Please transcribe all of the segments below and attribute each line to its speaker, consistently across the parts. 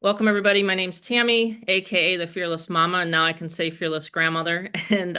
Speaker 1: Welcome, everybody. My name's Tammy, aka the Fearless Mama, and now I can say Fearless Grandmother. And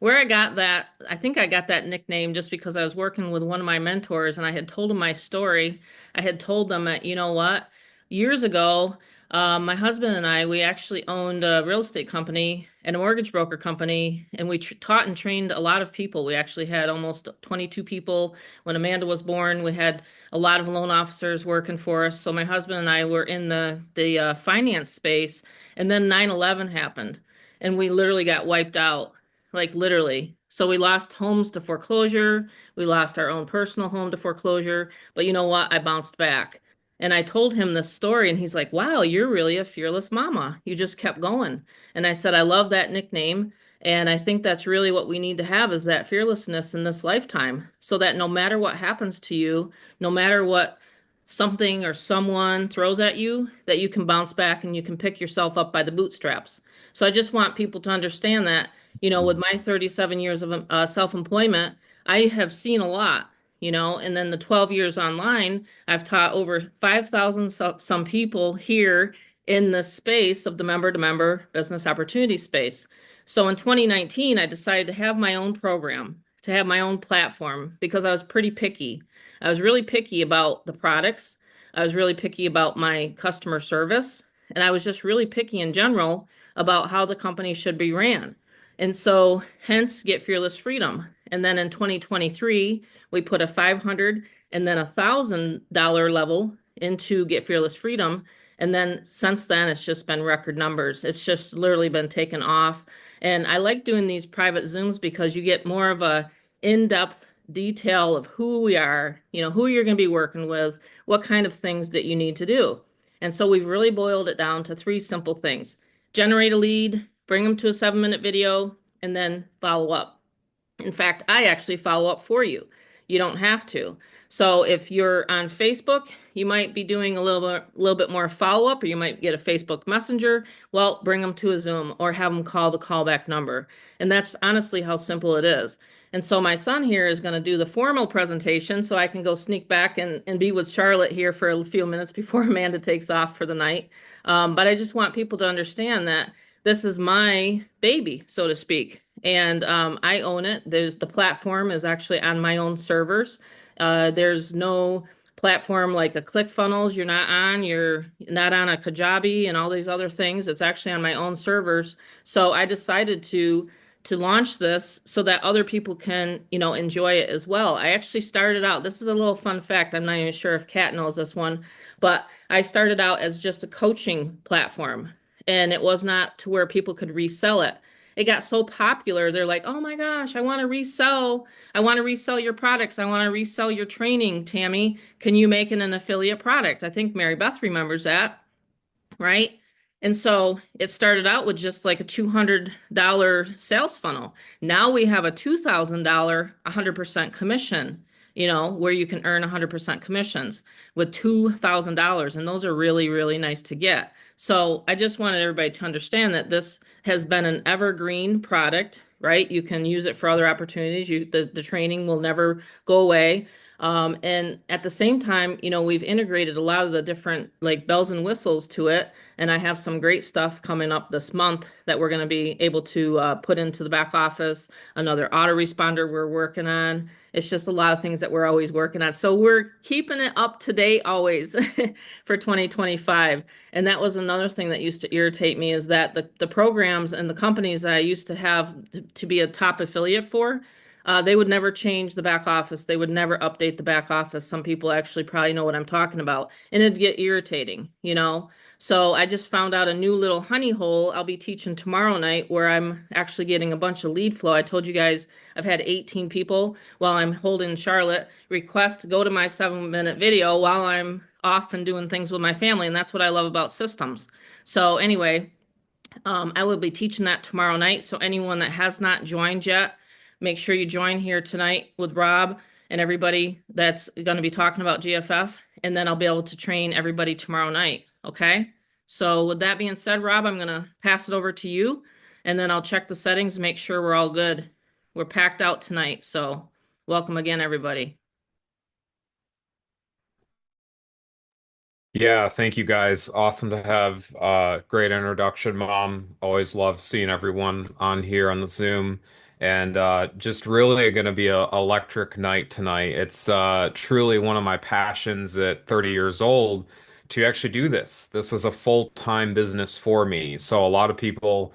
Speaker 1: where I got that, I think I got that nickname just because I was working with one of my mentors and I had told him my story. I had told them that, you know what, years ago, my husband and I, we actually owned a real estate company and a mortgage broker company, and we taught and trained a lot of people. We actually had almost 22 people when Amanda was born. We had a lot of loan officers working for us. So my husband and I were in the finance space, and then 9/11 happened, and we literally got wiped out, like literally. So we lost homes to foreclosure. We lost our own personal home to foreclosure. But you know what? I bounced back. And I told him this story, and he's like, "Wow, you're really a fearless mama. You just kept going." And I said, "I love that nickname. And I think that's really what we need to have is that fearlessness in this lifetime, so that no matter what happens to you, no matter what something or someone throws at you, that you can bounce back and you can pick yourself up by the bootstraps." So I just want people to understand that, with my 37 years of self-employment, I have seen a lot, and then the 12 years online, I've taught over 5,000 some people here in the space of the member to member business opportunity space. So in 2019, I decided to have my own program, to have my own platform, because I was pretty picky. I was really picky about the products. I was really picky about my customer service. And I was just really picky in general about how the company should be ran. And so, hence, Get Fearless Freedom. And then in 2023, we put a $500 and then $1,000 level into Get Fearless Freedom. And then since then, it's just been record numbers. It's just literally been taken off. And I like doing these private Zooms because you get more of a in-depth detail of who we are, who you're going to be working with, what kind of things that you need to do. And so we've really boiled it down to three simple things. Generate a lead, bring them to a 7-minute video, and then follow up. In fact, I actually follow up for you. You don't have to. So if you're on Facebook, you might be doing a little bit more follow up, or you might get a Facebook Messenger. Well, bring them to a Zoom or have them call the callback number. And that's honestly how simple it is. And so my son here is going to do the formal presentation so I can go sneak back and be with Charlotte here for a few minutes before Amanda takes off for the night. But I just want people to understand that this is my baby, so to speak. And I own it. The platform is actually on my own servers. There's no platform like a ClickFunnels you're not on. You're not on a Kajabi and all these other things. It's actually on my own servers. So I decided to launch this so that other people can, enjoy it as well. I actually started out, this is a little fun fact. I'm not even sure if Kat knows this one, but I started out as just a coaching platform, and it was not to where people could resell it. It got so popular, they're like, "Oh my gosh, I want to resell. I want to resell your products. I want to resell your training, Tammy. Can you make it an affiliate product?" I think Marybeth remembers that, right? And so it started out with just like a $200 sales funnel. Now we have a $2,000 100% commission, where you can earn 100% commissions with $2,000. And those are really, really nice to get. So I just wanted everybody to understand that this has been an evergreen product, right? You can use it for other opportunities. The training will never go away. And at the same time, we've integrated a lot of the different like bells and whistles to it. And I have some great stuff coming up this month that we're going to be able to put into the back office. Another autoresponder we're working on. It's just a lot of things that we're always working on. So we're keeping it up to date always for 2025. And that was another thing that used to irritate me, is that the programs and the companies that I used to have to be a top affiliate for, they would never change the back office. They would never update the back office. Some people actually probably know what I'm talking about. And it'd get irritating. So I just found out a new little honey hole. I'll be teaching tomorrow night where I'm actually getting a bunch of lead flow. I told you guys I've had 18 people while I'm holding Charlotte request to go to my 7-minute video while I'm off and doing things with my family. And that's what I love about systems. So anyway, I will be teaching that tomorrow night. So anyone that has not joined yet, make sure you join here tonight with Rob and everybody that's going to be talking about GFF. And then I'll be able to train everybody tomorrow night. Okay. So with that being said, Rob, I'm going to pass it over to you, and then I'll check the settings and make sure we're all good. We're packed out tonight. So welcome again, everybody.
Speaker 2: Yeah, thank you guys. Awesome to have great introduction, Mom. Always love seeing everyone on here on the Zoom. And just really going to be a electric night tonight. It's truly one of my passions at 30 years old to actually do this. This is a full-time business for me. So a lot of people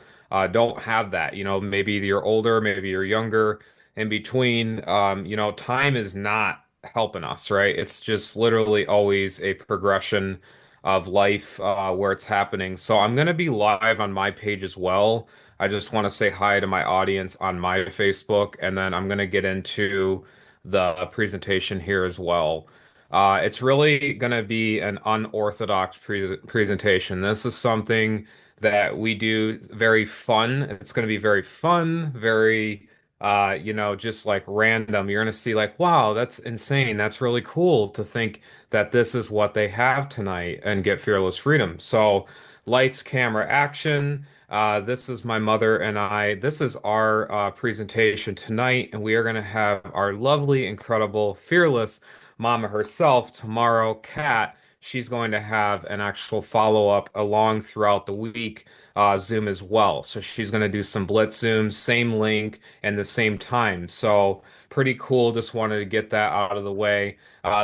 Speaker 2: don't have that. Maybe you're older, maybe you're younger. In between, time is not helping us, right? It's just literally always a progression of life where it's happening. So I'm going to be live on my page as well. I just want to say hi to my audience on my Facebook, and then I'm going to get into the presentation here as well. It's really going to be an unorthodox presentation. This is something that we do very fun. It's going to be very fun, very just like random. You're gonna see like, wow, that's insane. That's really cool to think that this is what they have tonight and get fearless freedom. So, lights, camera, action. This is my mother and I. This is our presentation tonight, and we are gonna have our lovely, incredible, fearless mama herself tomorrow, Kat. She's going to have an actual follow-up along throughout the week Zoom as well. So she's going to do some Blitz Zooms, same link and the same time. So pretty cool. Just wanted to get that out of the way.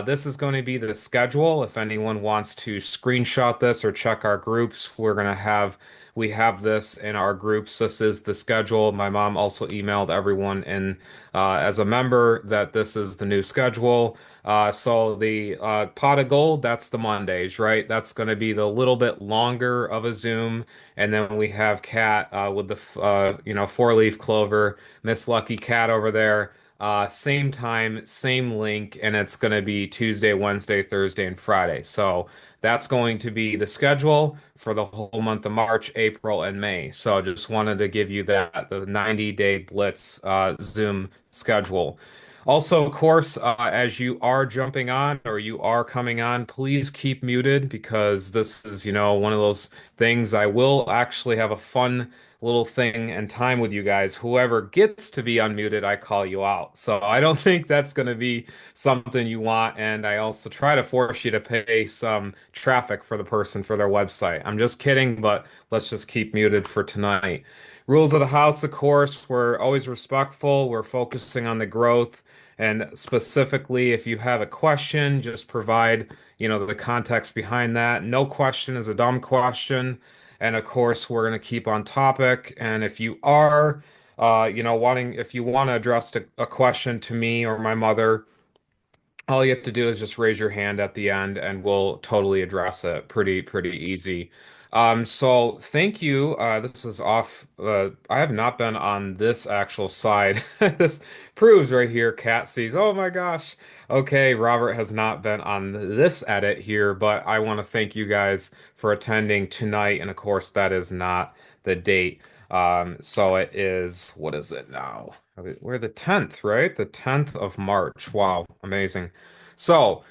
Speaker 2: This is going to be the schedule. If anyone wants to screenshot this or check our groups, we have this in our groups. This is the schedule. My mom also emailed everyone in as a member that this is the new schedule. So the pot of gold, that's the Mondays, right? That's going to be the little bit longer of a Zoom. And then we have Cat with the four-leaf clover, Miss Lucky Cat over there. Same time, same link, and it's going to be Tuesday, Wednesday, Thursday, and Friday. So that's going to be the schedule for the whole month of March, April, and May. So just wanted to give you the 90-day Blitz Zoom schedule. Also, of course, as you are jumping on or you are coming on, please keep muted because this is, one of those things. I will actually have a fun little thing and time with you guys. Whoever gets to be unmuted, I call you out. So I don't think that's going to be something you want. And I also try to force you to pay some traffic for the person for their website. I'm just kidding, but let's just keep muted for tonight. Rules of the house, of course, we're always respectful. We're focusing on the growth. And specifically, if you have a question, just provide, the context behind that. No question is a dumb question. And of course, we're going to keep on topic. And if you are, if you want to address a question to me or my mother, all you have to do is just raise your hand at the end and we'll totally address it. Pretty easy. So thank you. This is off. I have not been on this actual side. This proves right here. Cat sees. Oh my gosh. Okay, Robert has not been on this edit here, but I want to thank you guys for attending tonight. And of course, that is not the date. So it is, what is it now? We're the 10th, right? The 10th of March. Wow, amazing. So,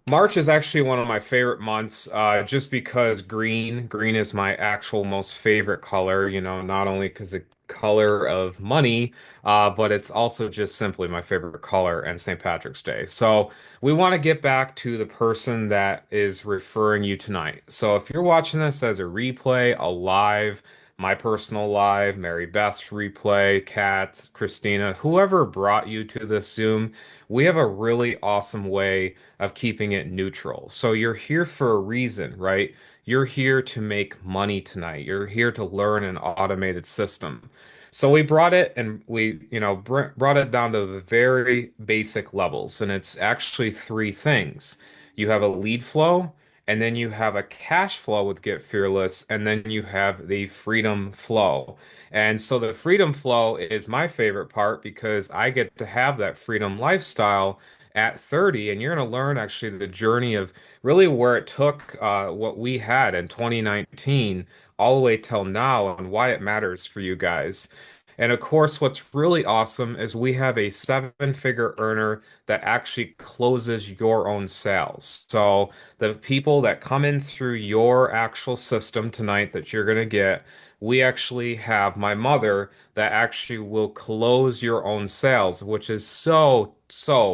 Speaker 2: March is actually one of my favorite months, just because green is my actual most favorite color, not only because the color of money, but it's also just simply my favorite color and St. Patrick's Day. So we want to get back to the person that is referring you tonight. So if you're watching this as a replay, a live, my personal live, Marybeth's replay, Kat, Christina, whoever brought you to this Zoom, we have a really awesome way of keeping it neutral. So you're here for a reason, right? You're here to make money tonight. You're here to learn an automated system. So we brought it and brought it down to the very basic levels. And it's actually three things. You have a lead flow, and then you have a cash flow with Get Fearless, and then you have the freedom flow. And so the freedom flow is my favorite part because I get to have that freedom lifestyle at 30, and you're going to learn actually the journey of really where it took what we had in 2019 all the way till now and why it matters for you guys. And of course, what's really awesome is we have a seven-figure earner that actually closes your own sales. So the people that come in through your actual system tonight that you're going to get, we actually have my mother that actually will close your own sales, which is so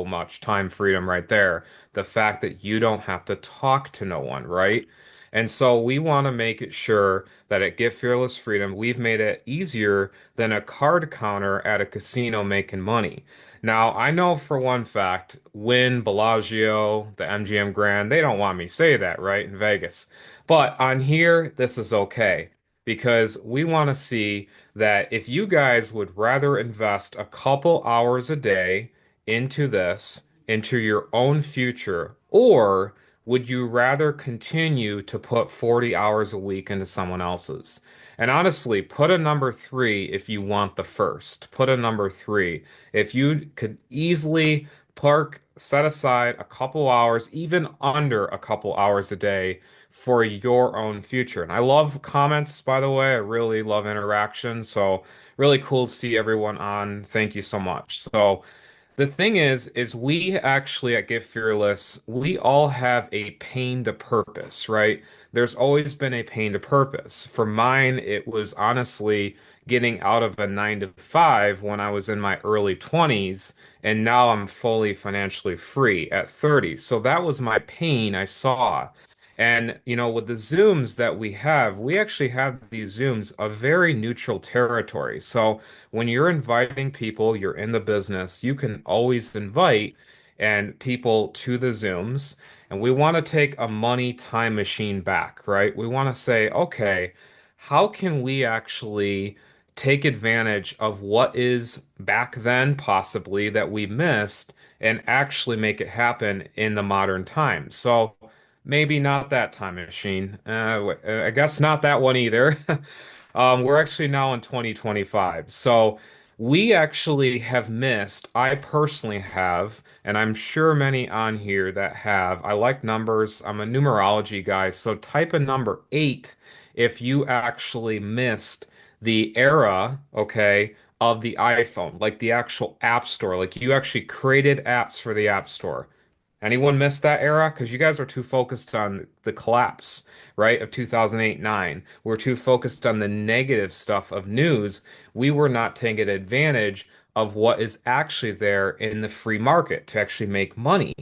Speaker 2: much time freedom right there. The fact that you don't have to talk to no one, right? And so we want to make it sure that at Get Fearless Freedom, we've made it easier than a card counter at a casino making money. Now, I know for one fact, Wynn, Bellagio, the MGM Grand, they don't want me to say that, right, in Vegas. But on here, this is okay because we want to see that if you guys would rather invest a couple hours a day into this, into your own future, or would you rather continue to put 40 hours a week into someone else's? And honestly, put a number three if you want the first. Put a number three. If you could easily set aside a couple hours, even under a couple hours a day for your own future. And I love comments, by the way. I really love interaction. So really cool to see everyone on. Thank you so much. So the thing is we actually at Get Fearless, we all have a pain to purpose, right? There's always been a pain to purpose. For mine, it was honestly getting out of a 9 to 5 when I was in my early 20s, and now I'm fully financially free at 30. So that was my pain I saw. And, with the Zooms that we actually have these Zooms a very neutral territory. So when you're inviting people, you're in the business, you can always invite and people to the Zooms. And we want to take a money time machine back, right? We want to say, okay, how can we actually take advantage of what is back then possibly that we missed and actually make it happen in the modern time? So maybe not that time machine. I guess not that one either. We're actually now in 2025. So we actually have missed, I personally have, and I'm sure many on here that have. I like numbers. I'm a numerology guy. So type a number eight if you actually missed the era, okay, of the iPhone, like the actual App Store. Like you actually created apps for the App Store. Anyone miss that era? Because you guys are too focused on the collapse, right, of 2008-9. We're too focused on the negative stuff of news. We were not taking advantage of what is actually there in the free market to actually make money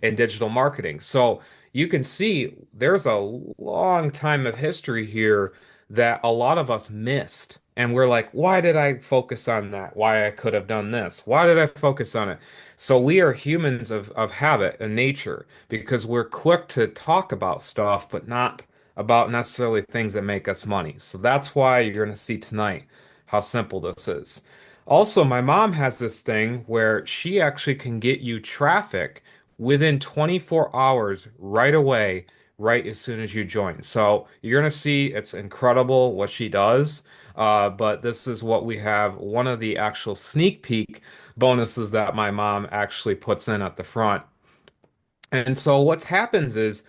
Speaker 2: in digital marketing. So you can see there's a long time of history here that a lot of us missed. And we're like, why did I focus on that? Why I could have done this? Why did I focus on it? So we are humans of habit and nature because we're quick to talk about stuff, but not about necessarily things that make us money. So that's why you're going to see tonight how simple this is. Also, my mom has this thing where she actually can get you traffic within 24 hours right away, right as soon as you join. So you're going to see it's incredible what she does. But this is what we have. One of the actual sneak peek bonuses that my mom actually puts in at the front. And so what happens is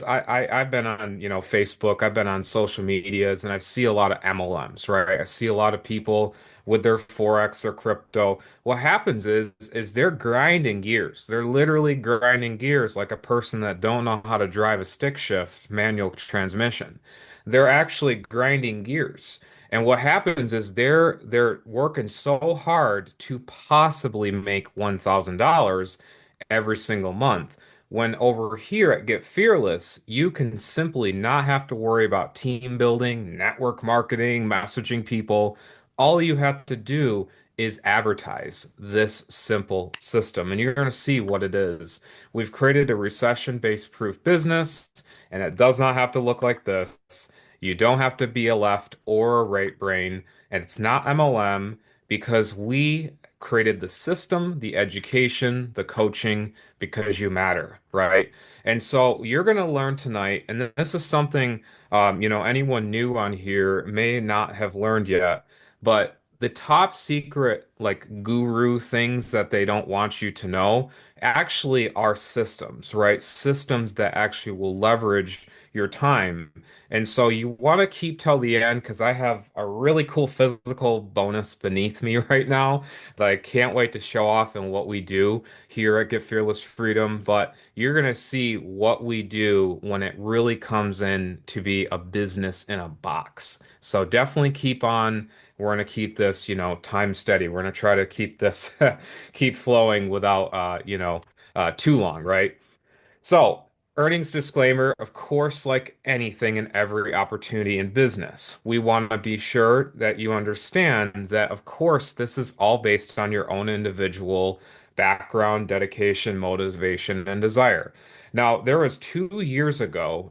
Speaker 2: I've been on, Facebook, I've been on social medias, and I see a lot of MLMs, right? I see a lot of people with their Forex or crypto. What happens is they're grinding gears. They're literally grinding gears like a person that don't know how to drive a stick shift manual transmission. They're actually grinding gears. And what happens is they're working so hard to possibly make $1,000 every single month. When over here at Get Fearless, you can simply not have to worry about team building, network marketing, messaging people. All you have to do is advertise this simple system, and you're going to see what it is. We've created a recession-based proof business, and it does not have to look like this. You don't have to be a left or a right brain, and it's not MLM because we created the system, the education, the coaching because you matter, right? And so you're going to learn tonight, and this is something, anyone new on here may not have learned yet, but the top secret, like guru things that they don't want you to know, actually are systems, right? Systems that actually will leverage your time. And so you want to keep till the end because I have a really cool physical bonus beneath me right now that I can't wait to show off and what we do here at Get Fearless Freedom. But you're going to see what we do when it really comes in to be a business in a box. So definitely keep on. We're going to keep this, time steady. We're going to try to keep this keep flowing without too long, right? So, earnings disclaimer, of course, like anything and every opportunity in business, we want to be sure that you understand that, of course, this is all based on your own individual background, dedication, motivation, and desire. Now, there was 2 years ago,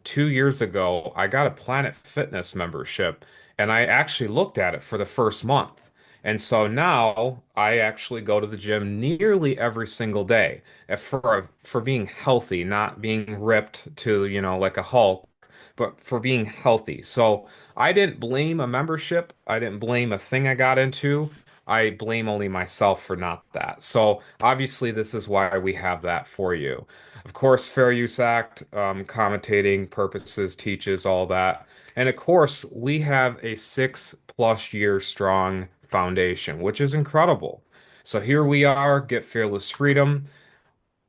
Speaker 2: I got a Planet Fitness membership and I actually looked at it for the first month. And so now I actually go to the gym nearly every single day for being healthy, not being ripped to, like a Hulk, but for being healthy. So I didn't blame a membership. I didn't blame a thing I got into. I blame only myself for not that. So obviously, this is why we have that for you. Of course, Fair Use Act, commentating purposes teaches all that. And of course, we have a 6+ year strong foundation, which is incredible. So here we are, Get Fearless Freedom.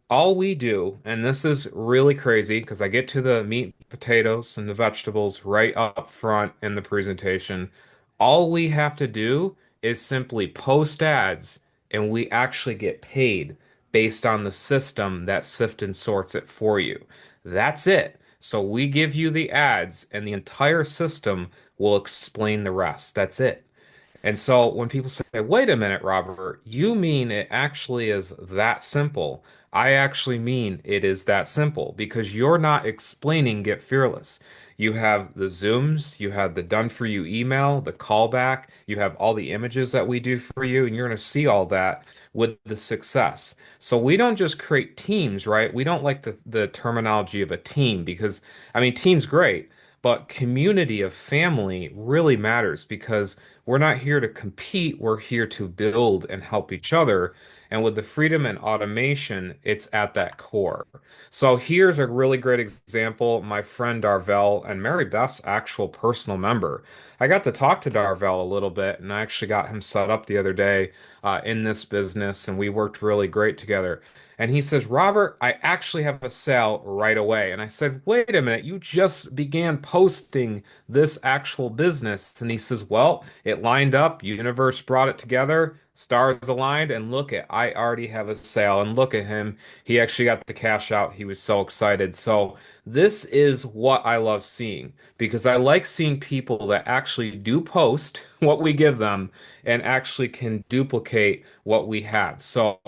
Speaker 2: All we do, and this is really crazy because I get to the meat, potatoes, and the vegetables right up front in the presentation. All we have to do is simply post ads, and we actually get paid based on the system that sifts and sorts it for you. That's it. So we give you the ads, and the entire system will explain the rest. That's it. And so when people say, wait a minute, Robert, you mean it actually is that simple? I actually mean it is that simple because you're not explaining Get Fearless. You have the Zooms, you have the done for you email, the callback, you have all the images that we do for you, and you're going to see all that with the success. So we don't just create teams, right? We don't like the terminology of a team because, I mean, team's great, but community of family really matters because we're not here to compete, we're here to build and help each other. And with the freedom and automation, it's at that core. So here's a really great example. My friend Darvell and Mary Beth's actual personal member. I got to talk to Darvell a little bit, and I actually got him set up the other day in this business, and we worked really great together. And he says, Robert, I actually have a sale right away. And I said, wait a minute, you just began posting this actual business. And he says, well, it lined up, universe brought it together, stars aligned, and look at, I already have a sale. And look at him, he actually got the cash out. He was so excited. So this is what I love seeing because I like seeing people that actually do post what we give them and actually can duplicate what we have. So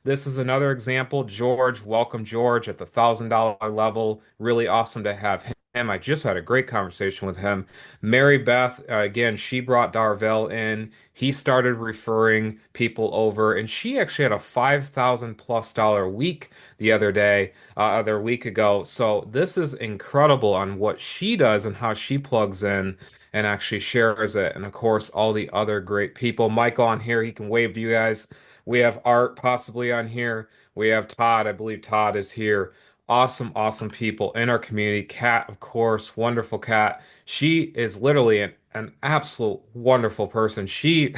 Speaker 2: this is another example. George, welcome George at the $1,000 level. Really awesome to have him. I just had a great conversation with him. Mary Beth, again, she brought Darvell in. He started referring people over, and she actually had a $5,000+ week the other week ago. So this is incredible on what she does and how she plugs in and actually shares it. And of course, all the other great people. Michael on here, he can wave to you guys. We have Art possibly on here. We have Todd. I believe Todd is here. Awesome, awesome people in our community. Kat, of course, wonderful Kat. She is literally an absolute wonderful person. She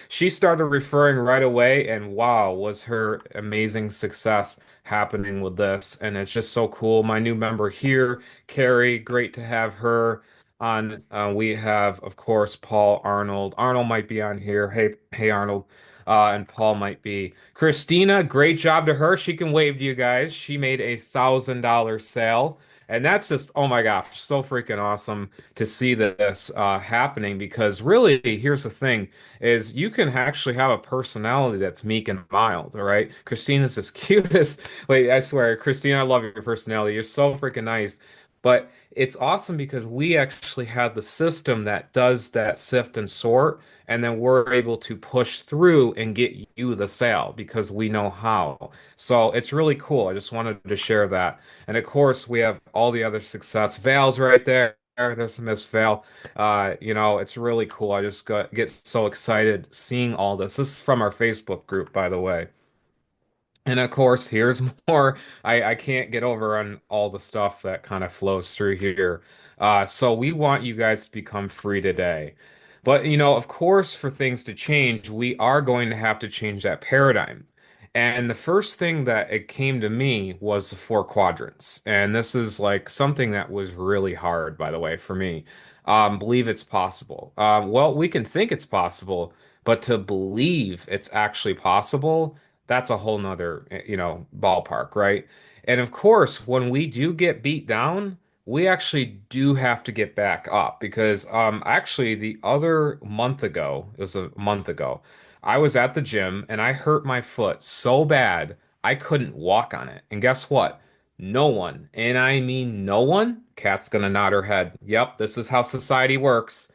Speaker 2: she started referring right away, and wow, was her amazing success happening with this. And it's just so cool. My new member here, Carrie, great to have her on. We have, of course, Paul Arnold. Arnold might be on here. Hey, Arnold. And Paul might be. Christina, great job to her. She can wave to you guys. She made a $1,000 sale. And that's just, oh my gosh, so freaking awesome to see this happening because really, here's the thing, is you can actually have a personality that's meek and mild, all right? Christina's as cutest. Wait, I swear, Christina, I love your personality. You're so freaking nice. But it's awesome because we actually have the system that does that sift and sort, and then we're able to push through and get you the sale because we know how. So it's really cool. I just wanted to share that. And of course, we have all the other success. Val's right there. There's Miss Val. It's really cool. I just get so excited seeing all this. This is from our Facebook group, by the way. And of course, here's more. I can't get over on all the stuff that kind of flows through here. So we want you guys to become free today. But, of course, for things to change, we are going to have to change that paradigm. And the first thing that it came to me was the four quadrants. And this is like something that was really hard, by the way, for me. Believe it's possible. Well, we can think it's possible, but to believe it's actually possible, that's a whole nother, ballpark, right? And of course, when we do get beat down, we actually do have to get back up because actually the other month ago, it was a month ago, I was at the gym and I hurt my foot so bad I couldn't walk on it. And guess what? No one, and I mean no one, Kat's gonna nod her head. Yep, this is how society works.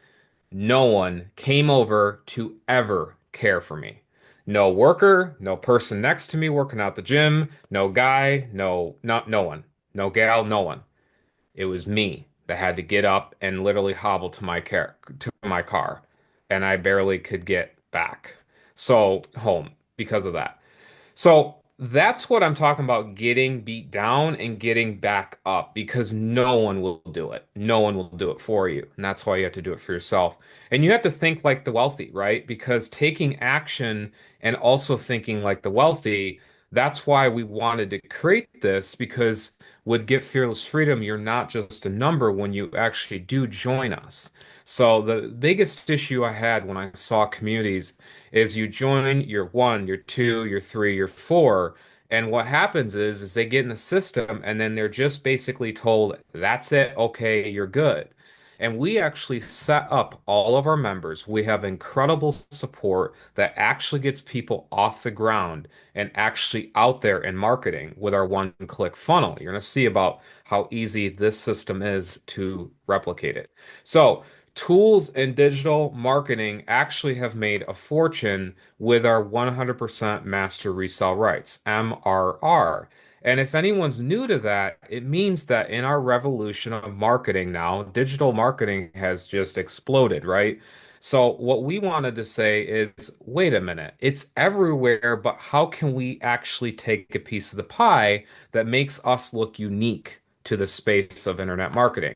Speaker 2: No one came over to ever care for me. No worker, no person next to me working out the gym, no guy, no one, no gal, no one. It was me that had to get up and literally hobble to my car, and I barely could get back. So home because of that. So that's what I'm talking about, getting beat down and getting back up because no one will do it. No one will do it for you. And that's why you have to do it for yourself. And you have to think like the wealthy, right? Because taking action and also thinking like the wealthy, that's why we wanted to create this because with Get Fearless Freedom, you're not just a number when you actually do join us. So the biggest issue I had when I saw communities is you join, you're one, you're two, you're three, you're four, and what happens is they get in the system and then they're just basically told, that's it, okay, you're good. And we actually set up all of our members. We have incredible support that actually gets people off the ground and actually out there in marketing with our one-click funnel. You're going to see about how easy this system is to replicate it. So, tools in digital marketing actually have made a fortune with our 100% master resale rights, MRR. And if anyone's new to that, it means that in our revolution of marketing now, digital marketing has just exploded, right? So what we wanted to say is, wait a minute, it's everywhere, but how can we actually take a piece of the pie that makes us look unique to the space of internet marketing?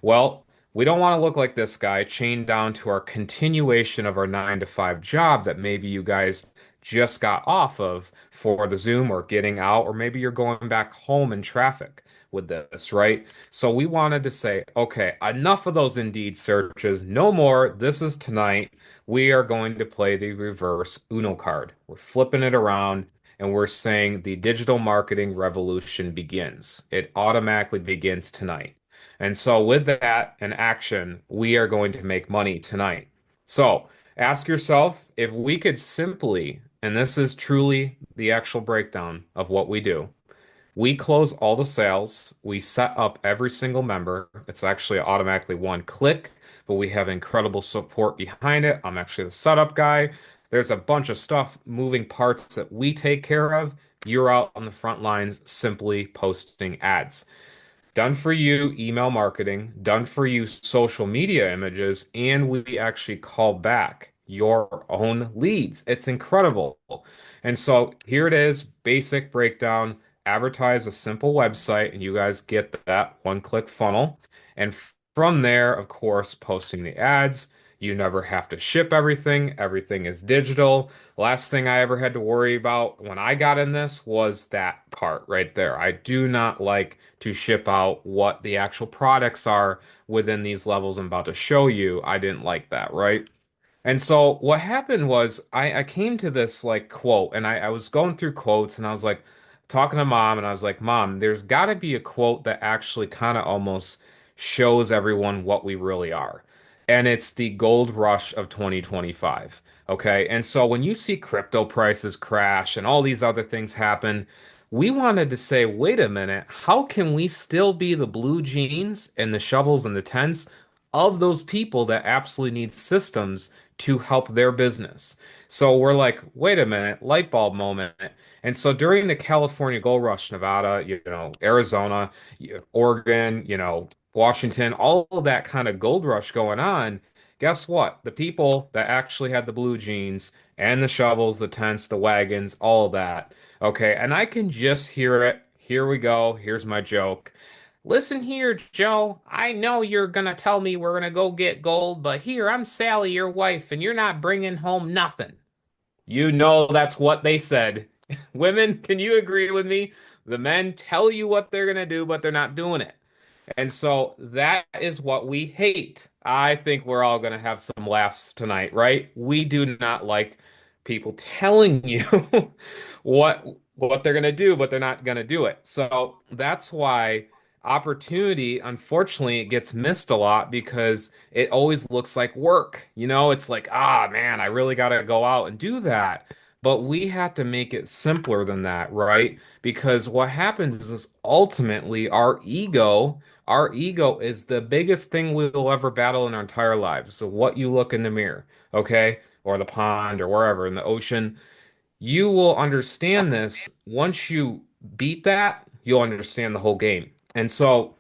Speaker 2: Well, we don't want to look like this guy, chained down to our continuation of our 9 to 5 job that maybe you guys just got off of for the Zoom or getting out, or maybe you're going back home in traffic with this, right? So we wanted to say, okay, enough of those Indeed searches, no more. This is tonight. We are going to play the reverse Uno card. We're flipping it around and we're saying the digital marketing revolution begins. It automatically begins tonight. And so, with that and action, we are going to make money tonight. So, ask yourself if we could simply, and this is truly the actual breakdown of what we do, we close all the sales, we set up every single member. It's actually automatically one click, but we have incredible support behind it. I'm actually the setup guy. There's a bunch of stuff, moving parts that we take care of. You're out on the front lines simply posting ads. Done for you email marketing, done for you social media images, and we actually call back your own leads. It's incredible. And so here it is, basic breakdown. Advertise a simple website, and you guys get that one-click funnel. And from there, of course, posting the ads. You never have to ship everything. Everything is digital. Last thing I ever had to worry about when I got in this was that part right there. I do not like to ship out what the actual products are within these levels I'm about to show you. I didn't like that, right? And so what happened was I came to this like quote and I was going through quotes and I was like talking to mom and I was like, Mom, there's got to be a quote that actually kind of almost shows everyone what we really are. And it's the gold rush of 2025. Okay. And so when you see crypto prices crash and all these other things happen, we wanted to say, wait a minute, how can we still be the blue jeans and the shovels and the tents of those people that absolutely need systems to help their business? So we're like, wait a minute, light bulb moment. And so during the California Gold Rush, Nevada, Arizona, Oregon, Washington, all of that kind of gold rush going on, Guess what? The people that actually had the blue jeans and the shovels, the tents, the wagons, all of that. Okay, and I can just hear it. Here we go. Here's my joke. Listen here, Joe. I know you're gonna tell me we're gonna go get gold, but here, I'm Sally, your wife, and you're not bringing home nothing. You know that's what they said. Women, can you agree with me? The men tell you what they're gonna do, but they're not doing it. And so that is what we hate. I think we're all going to have some laughs tonight, right? We do not like people telling you what what they're going to do, but they're not going to do it. So that's why opportunity, unfortunately, it gets missed a lot because it always looks like work. You know, it's like, ah, man, I really got to go out and do that. But we have to make it simpler than that, right? Because what happens is ultimately our ego is the biggest thing we will ever battle in our entire lives. So what you look in the mirror, okay? Or the pond or wherever in the ocean, you will understand this. Once you beat that, you'll understand the whole game. And so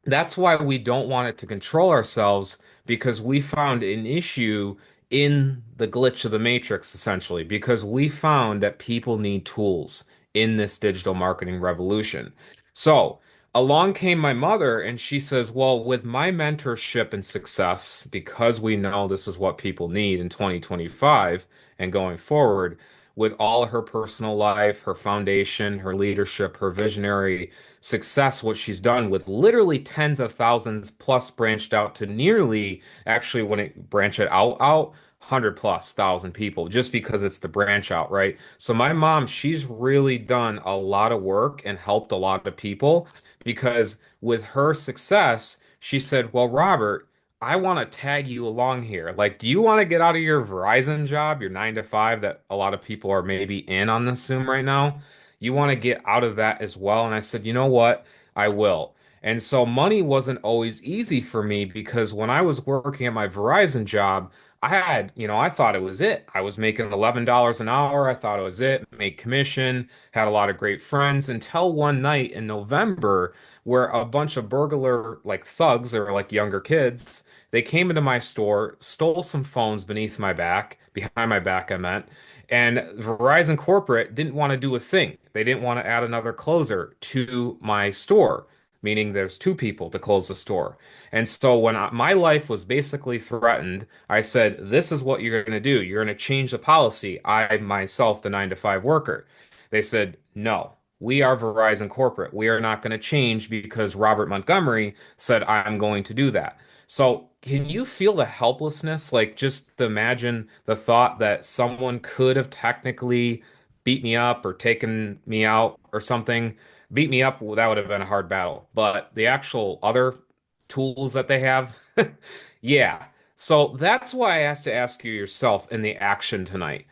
Speaker 2: that's why we don't want it to control ourselves because we found an issue in the glitch of the matrix, essentially, because we found that people need tools in this digital marketing revolution. So along came my mother, and she says, well, with my mentorship and success, because we know this is what people need in 2025 and going forward, with all her personal life, her foundation, her leadership, her visionary success, what she's done with literally tens of thousands plus branched out to nearly, actually, when it branch it out, 100 plus thousand people just because it's the branch out, right? So my mom, she's really done a lot of work and helped a lot of people because with her success, she said, well, Robert, I want to tag you along here. Like, do you want to get out of your Verizon job, your 9 to 5 that a lot of people are maybe in on this Zoom right now? You want to get out of that as well? And I said, you know what? I will. And so money wasn't always easy for me because when I was working at my Verizon job, I had, I thought it was it. I was making $11 an hour. I thought it was it. Made commission, had a lot of great friends until one night in November where a bunch of burglar like thugs or like younger kids, they came into my store, stole some phones behind my back, I meant, and Verizon Corporate didn't want to do a thing. They didn't want to add another closer to my store, meaning there's two people to close the store. And so when my life was basically threatened, I said, this is what you're going to do. You're going to change the policy. I myself, the 9 to 5 worker. They said, no, we are Verizon Corporate. We are not going to change because Robert Montgomery said, I'm going to do that. So can you feel the helplessness? Like just imagine the thought that someone could have technically beat me up or taken me out or something. Beat me up, well, that would have been a hard battle. But the actual other tools that they have, yeah. So that's why I have to ask you yourself in the action tonight.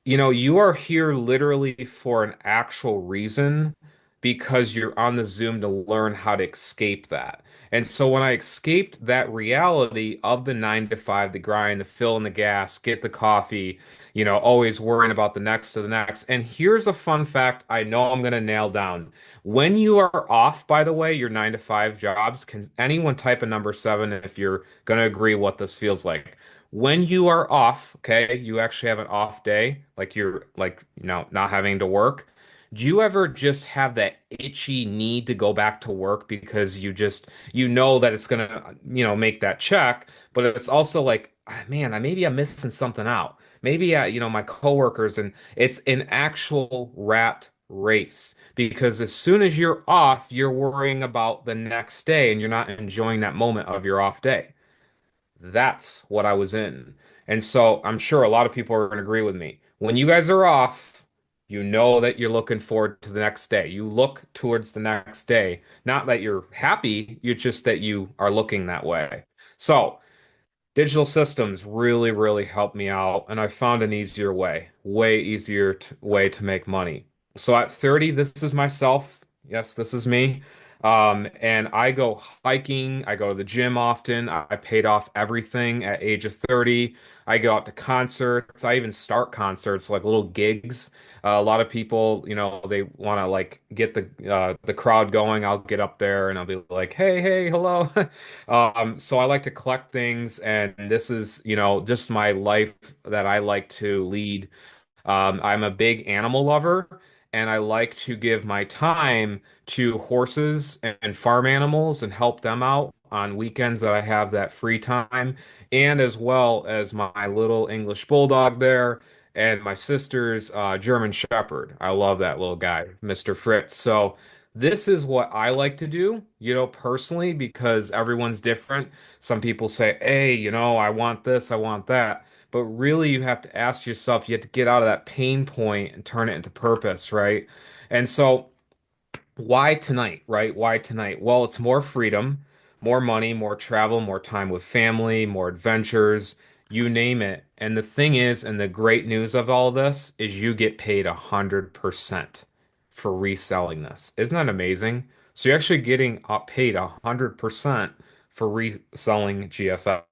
Speaker 2: You are here literally for an actual reason because you're on the Zoom to learn how to escape that. And so when I escaped that reality of the 9 to 5, the grind, the fill in the gas, get the coffee, always worrying about the next to the next. And here's a fun fact I know I'm going to nail down. When you are off, by the way, your 9 to 5 jobs, can anyone type a number 7 if you're going to agree what this feels like? When you are off, okay, you actually have an off day, like you're like, not having to work. Do you ever just have that itchy need to go back to work because you know that it's gonna, make that check, but it's also like, "Ah, man, maybe I'm missing something out. Maybe my coworkers, and it's an actual rat race because as soon as you're off, you're worrying about the next day and you're not enjoying that moment of your off day. That's what I was in. And so I'm sure a lot of people are going to agree with me. When you guys are off, you know that you're looking forward to the next day. You look towards the next day. Not that you're happy, you're just that you are looking that way. So digital systems really, really helped me out, and I found an easier way easier way to make money. So at 30, this is myself. Yes, this is me. And I go hiking. I go to the gym often. I paid off everything at age of 30. I go out to concerts. I even start concerts, like little gigs. A lot of people, they want to like get the crowd going. I'll get up there and I'll be like, "Hey, hey, hello." So I like to collect things, and this is, just my life that I like to lead. I'm a big animal lover, and I like to give my time to horses and farm animals and help them out on weekends that I have that free time, and as well as my little English bulldog there and my sister's German Shepherd. I love that little guy, Mr. Fritz. So this is what I like to do, personally, because everyone's different. Some people say, "Hey, I want this, I want that." But really, you have to ask yourself, you have to get out of that pain point and turn it into purpose, right? And so, why tonight, right? Why tonight? Well, it's more freedom, more money, more travel, more time with family, more adventures, you name it. And the thing is, and the great news of all this is you get paid 100% for reselling this. Isn't that amazing? So you're actually getting paid 100% for reselling GFF.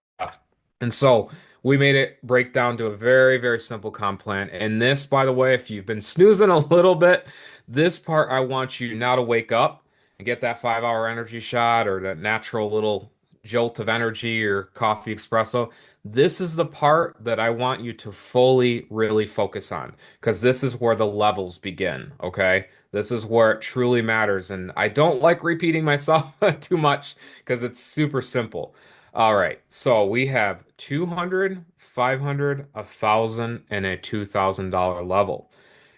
Speaker 2: And so we made it break down to a very, very simple comp plan. And this, by the way, if you've been snoozing a little bit, this part I want you now to wake up and get that 5 hour energy shot or that natural little jolt of energy or coffee espresso. This is the part that I want you to fully, really focus on because this is where the levels begin. Okay. This is where it truly matters. And I don't like repeating myself too much because it's super simple. All right, so we have 200, 500, 1,000, and a $2,000 level.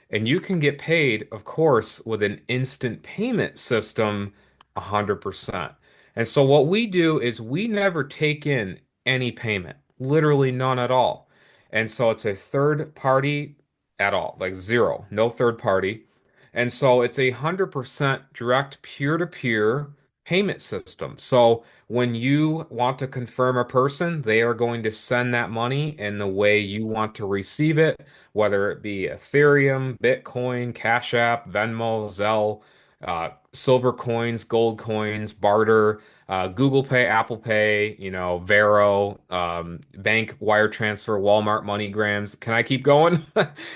Speaker 2: And you can get paid, of course, with an instant payment system 100%. And so what we do is we never take in any payment, literally none at all. And so it's a third party at all, like zero, no third party. And so it's 100% direct peer-to-peer payment system. So when you want to confirm a person, they are going to send that money in the way you want to receive it, whether it be Ethereum, Bitcoin, Cash App, Venmo, Zelle, silver coins, gold coins, barter, Google Pay, Apple Pay, Vero, bank wire transfer, Walmart MoneyGrams. Can I keep going?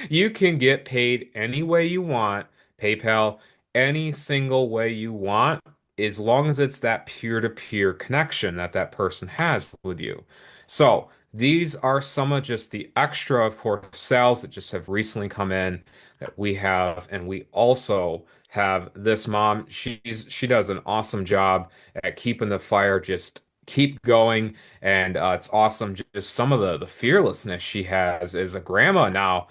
Speaker 2: You can get paid any way you want, PayPal, any single way you want, as long as it's that peer-to-peer connection that that person has with you. So these are some of just the extra, of course, sales that just have recently come in that we have, and we also have this mom. She does an awesome job at keeping the fire just keep going, and it's awesome. Just some of the fearlessness she has as a grandma now,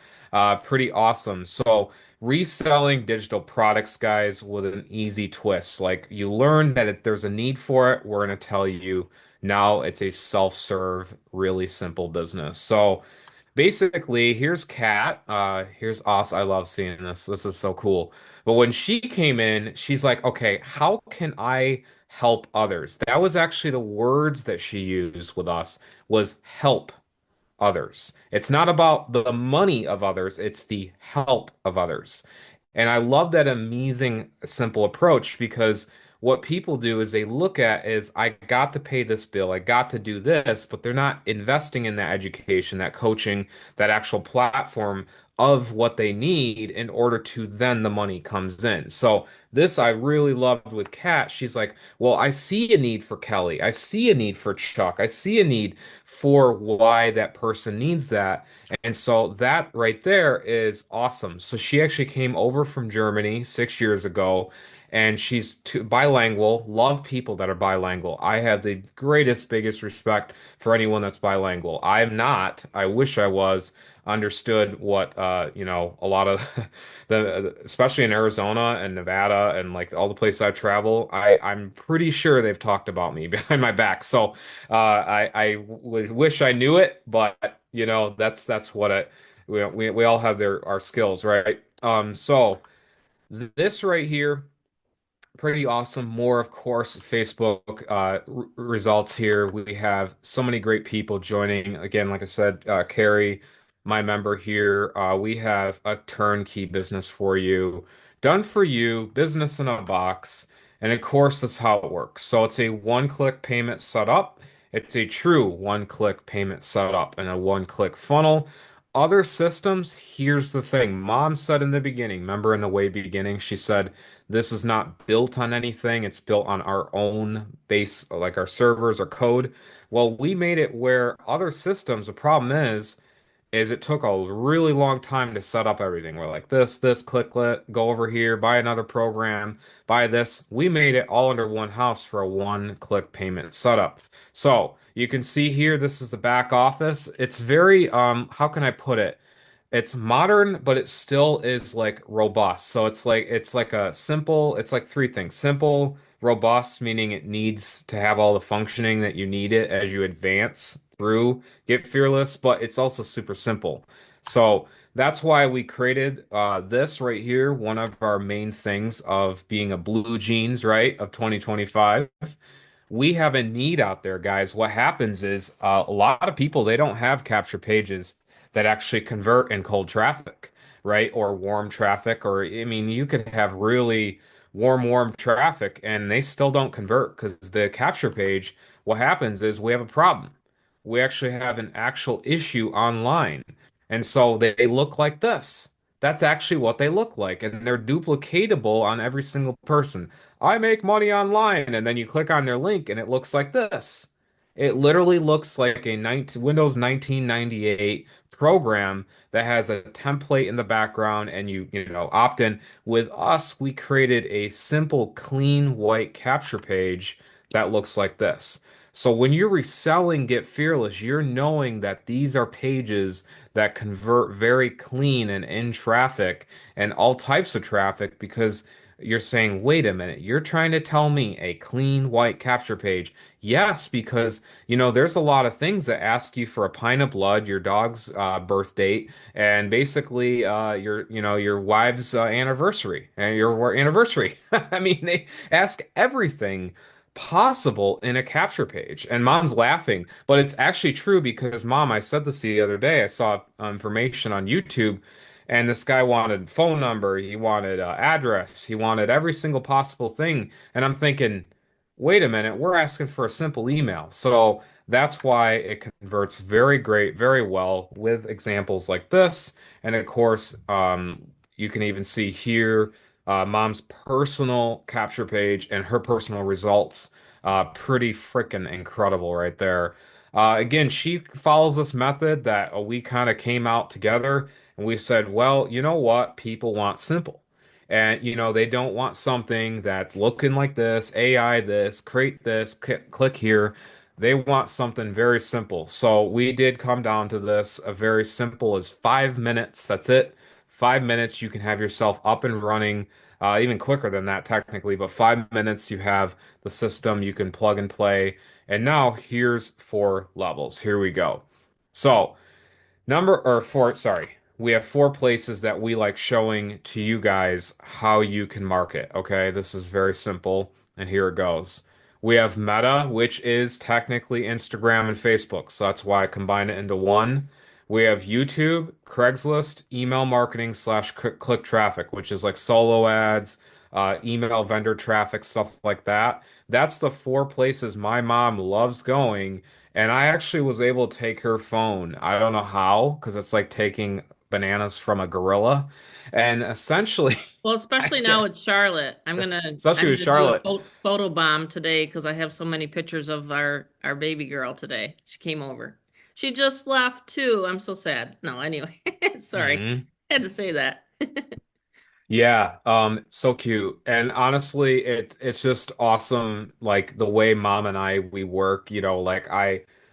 Speaker 2: pretty awesome. So reselling digital products, guys, with an easy twist. Like you learn that if there's a need for it, we're going to tell you now it's a self-serve, really simple business. So basically, here's Kat. Here's us. I love seeing this. This is so cool. But when she came in, she's like, okay, how can I help others? That was actually the words that she used with us was help others. It's not about the money of others, it's the help of others. And I love that amazing, simple approach because what people do is they look at is I got to pay this bill, I got to do this, but they're not investing in that education, that coaching, that actual platform of what they need in order to then the money comes in. So this I really loved with Kat. She's like, well, I see a need for Kelly. I see a need for Chuck. I see a need for why that person needs that. And so that right there is awesome. So she actually came over from Germany 6 years ago, and she's bilingual. Love people that are bilingual. I have the greatest, biggest respect for anyone that's bilingual. I'm not. I wish I was. Understood what a lot of especially in Arizona and Nevada and like all the places I travel, I'm pretty sure they've talked about me behind my back. So I wish I knew it, but that's what it. We all have our skills, right? So this right here, pretty awesome. More, of course, Facebook results here. We have so many great people joining. Again, like I said, Carrie, my member here, we have a turnkey business for you, done for you, business in a box. And of course, that's how it works. So it's a one-click payment setup. It's a true one-click payment setup and a one-click funnel. Other systems, here's the thing. Mom said in the beginning, remember in the way beginning, she said, this is not built on anything. It's built on our own base, like our servers or code. Well, we made it where other systems, the problem is it took a really long time to set up everything. We're like this, click, go over here, buy another program, buy this. We made it all under one house for a one-click payment setup. So you can see here, this is the back office. It's very, how can I put it? It's modern, but it still is like robust. So it's like a simple, it's like three things. Simple, robust, meaning it needs to have all the functioning that you need it as you advance through Get Fearless, but it's also super simple. So that's why we created this right here, one of our main things of being a blue jeans, right, of 2025. We have a need out there, guys. What happens is a lot of people, they don't have capture pages that actually convert in cold traffic, right? Or warm traffic, or I mean, you could have really warm traffic and they still don't convert because the capture page, what happens is we have a problem. We actually have an actual issue online. And so they look like this. That's actually what they look like, and they're duplicatable on every single person. I make money online, and then you click on their link and it looks like this. It literally looks like a 19, Windows 1998 program that has a template in the background and you opt in. With us, we created a simple clean white capture page that looks like this. So when you're reselling Get Fearless, you're knowing that these are pages that convert very clean and in traffic and all types of traffic because you're saying, wait a minute, you're trying to tell me a clean white capture page. Yes, because there's a lot of things that ask you for a pint of blood, your dog's birth date, and basically your wife's anniversary and your anniversary. I mean, they ask everything possible in a capture page. And mom's laughing, but it's actually true because mom, I said this the other day. I saw information on YouTube and this guy wanted phone number, he wanted address, he wanted every single possible thing. And I'm thinking, wait a minute, we're asking for a simple email. So that's why it converts very great, very well with examples like this. And of course, you can even see here mom's personal capture page and her personal results. Pretty freaking incredible right there. Again, she follows this method that we kind of came out together and we said, well, you know what? People want simple. And they don't want something that's looking like this, AI this, create this, click here. They want something very simple. So we did come down to this, a very simple as 5 minutes. That's it. 5 minutes, you can have yourself up and running, even quicker than that technically, but 5 minutes you have the system you can plug and play. And now here's 4 levels. Here we go. So number or four, sorry. We have 4 places that we like showing to you guys how you can market. Okay, this is very simple, and here it goes. We have Meta, which is technically Instagram and Facebook, so that's why I combine it into one. We have YouTube, Craigslist, email marketing slash click traffic, which is like solo ads, email vendor traffic, stuff like that. That's the 4 places my mom loves going. And I actually was able to take her phone. I don't know how, because it's like taking bananas from a gorilla. And essentially,
Speaker 1: Well,
Speaker 2: I
Speaker 1: especially now
Speaker 2: can't,
Speaker 1: with Charlotte, I'm gonna
Speaker 2: especially
Speaker 1: I'm
Speaker 2: with
Speaker 1: gonna do a
Speaker 2: Charlotte.
Speaker 1: photo bomb today because I have so many pictures of our baby girl today. She came over. She just left too. I'm so sad. No, anyway, sorry,
Speaker 2: Mhm.
Speaker 1: had to say that.
Speaker 2: Yeah, so cute. And honestly, it's just awesome like the way mom and I we work, like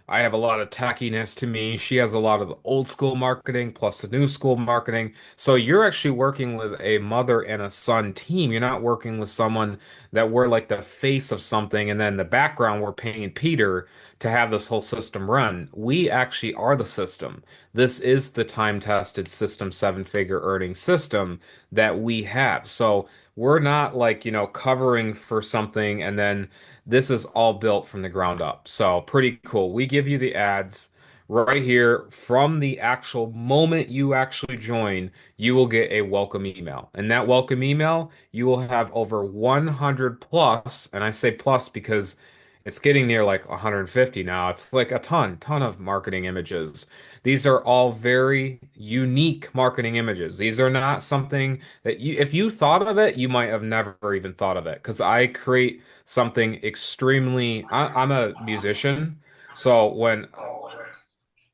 Speaker 2: I have a lot of tackiness to me. She has a lot of the old school marketing plus the new school marketing. So you're actually working with a mother and a son team. You're not working with someone that we're like the face of something and then in the background we're paying Peter to have this whole system run. We actually are the system. This is the time-tested system 7-figure earning system that we have. So we're not like, covering for something and then this is all built from the ground up. So pretty cool. We give you the ads. right here from the actual moment you actually join, you will get a welcome email. And that welcome email, you will have over 100 plus, and I say plus because it's getting near like 150 now. It's like a ton of marketing images. These are all very unique marketing images. These are not something that you, if you thought of it, you might have never even thought of it. Because I create something extremely, I'm a musician. So when,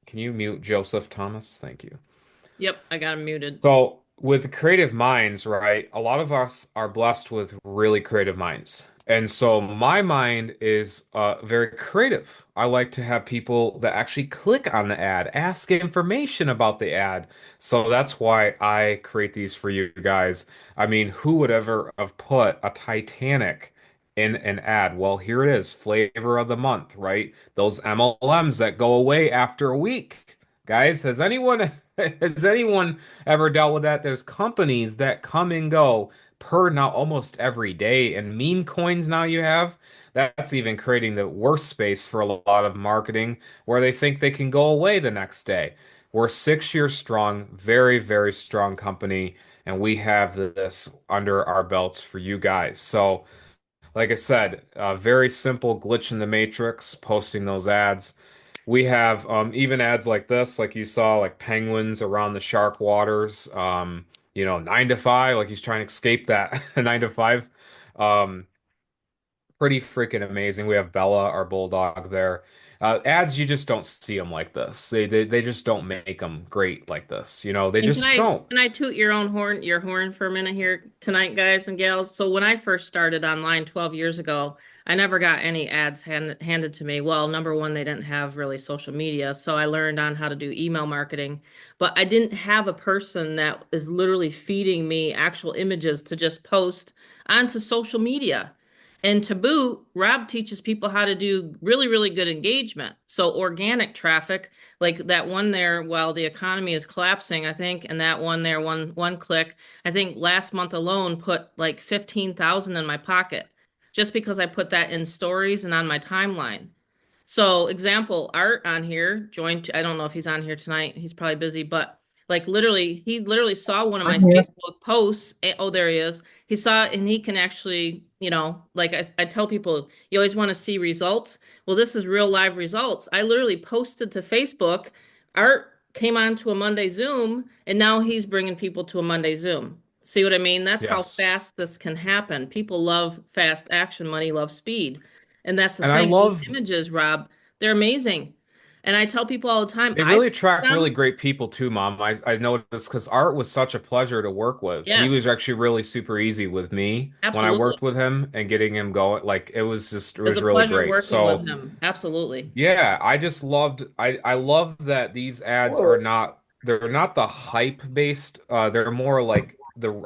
Speaker 2: can you mute Joseph Thomas? Thank you.
Speaker 1: Yep, I got him muted.
Speaker 2: So, with creative minds, right? A lot of us are blessed with really creative minds. And so, my mind is very creative. I like to have people that actually click on the ad, ask information about the ad. So, that's why I create these for you guys. I mean, who would ever have put a Titanic in an ad? Well, here it is, flavor of the month, right? Those MLMs that go away after a week. Guys, has anyone ever dealt with that? There's companies that come and go per now almost every day, and meme coins now you have. That's even creating the worst space for a lot of marketing where they think they can go away the next day. We're 6 years strong, very, very strong company, and we have this under our belts for you guys. So, like I said, very simple glitch in the matrix, posting those ads. We have even ads like this, like you saw, like penguins around the shark waters. 9 to 5, like he's trying to escape that 9 to 5. Um, Pretty freaking amazing. We have Bella, our bulldog there. Ads, you just don't see them like this. They just don't make them great like this. They
Speaker 1: And
Speaker 2: just don't.
Speaker 1: can I toot your horn for a minute here tonight, guys and gals? So when I first started online 12 years ago, I never got any ads handed to me. Well, number one, they didn't have really social media, so I learned on how to do email marketing, but I didn't have a person that is literally feeding me actual images to just post onto social media. And to boot, Rob teaches people how to do really, really good engagement. So organic traffic, like that one there, while the economy is collapsing, I think, and that one there, one click, I think last month alone put like 15,000 in my pocket just because I put that in stories and on my timeline. So, example, Art on here joined. I don't know if he's on here tonight. He's probably busy, but like literally, he literally saw one of my
Speaker 3: I'm here.
Speaker 1: Facebook posts. Oh, there he is. He saw it and he can actually, like I tell people, you always want to see results. Well, this is real live results. I literally posted to Facebook. Art came on to a Monday Zoom, and now he's bringing people to a Monday Zoom. See what I mean? That's how
Speaker 2: Yes.
Speaker 1: fast this can happen. People love fast action, money loves speed. And that's the
Speaker 2: And I
Speaker 1: thing. These
Speaker 2: love
Speaker 1: images, Rob, they're amazing. And I tell people all the time,
Speaker 2: They
Speaker 1: I
Speaker 2: really
Speaker 1: post
Speaker 2: attract really
Speaker 1: them.
Speaker 2: great people too, Mom. I noticed because Art was such a pleasure to work with. He was
Speaker 1: Yes,
Speaker 2: actually really super easy with me when I
Speaker 1: absolutely.
Speaker 2: worked with him and getting him going. Like it
Speaker 1: It's
Speaker 2: was
Speaker 1: a
Speaker 2: really
Speaker 1: pleasure
Speaker 2: great.
Speaker 1: working with
Speaker 2: So
Speaker 1: him. Absolutely.
Speaker 2: yeah, I just loved I love that these ads are not they're not the hype based. They're more like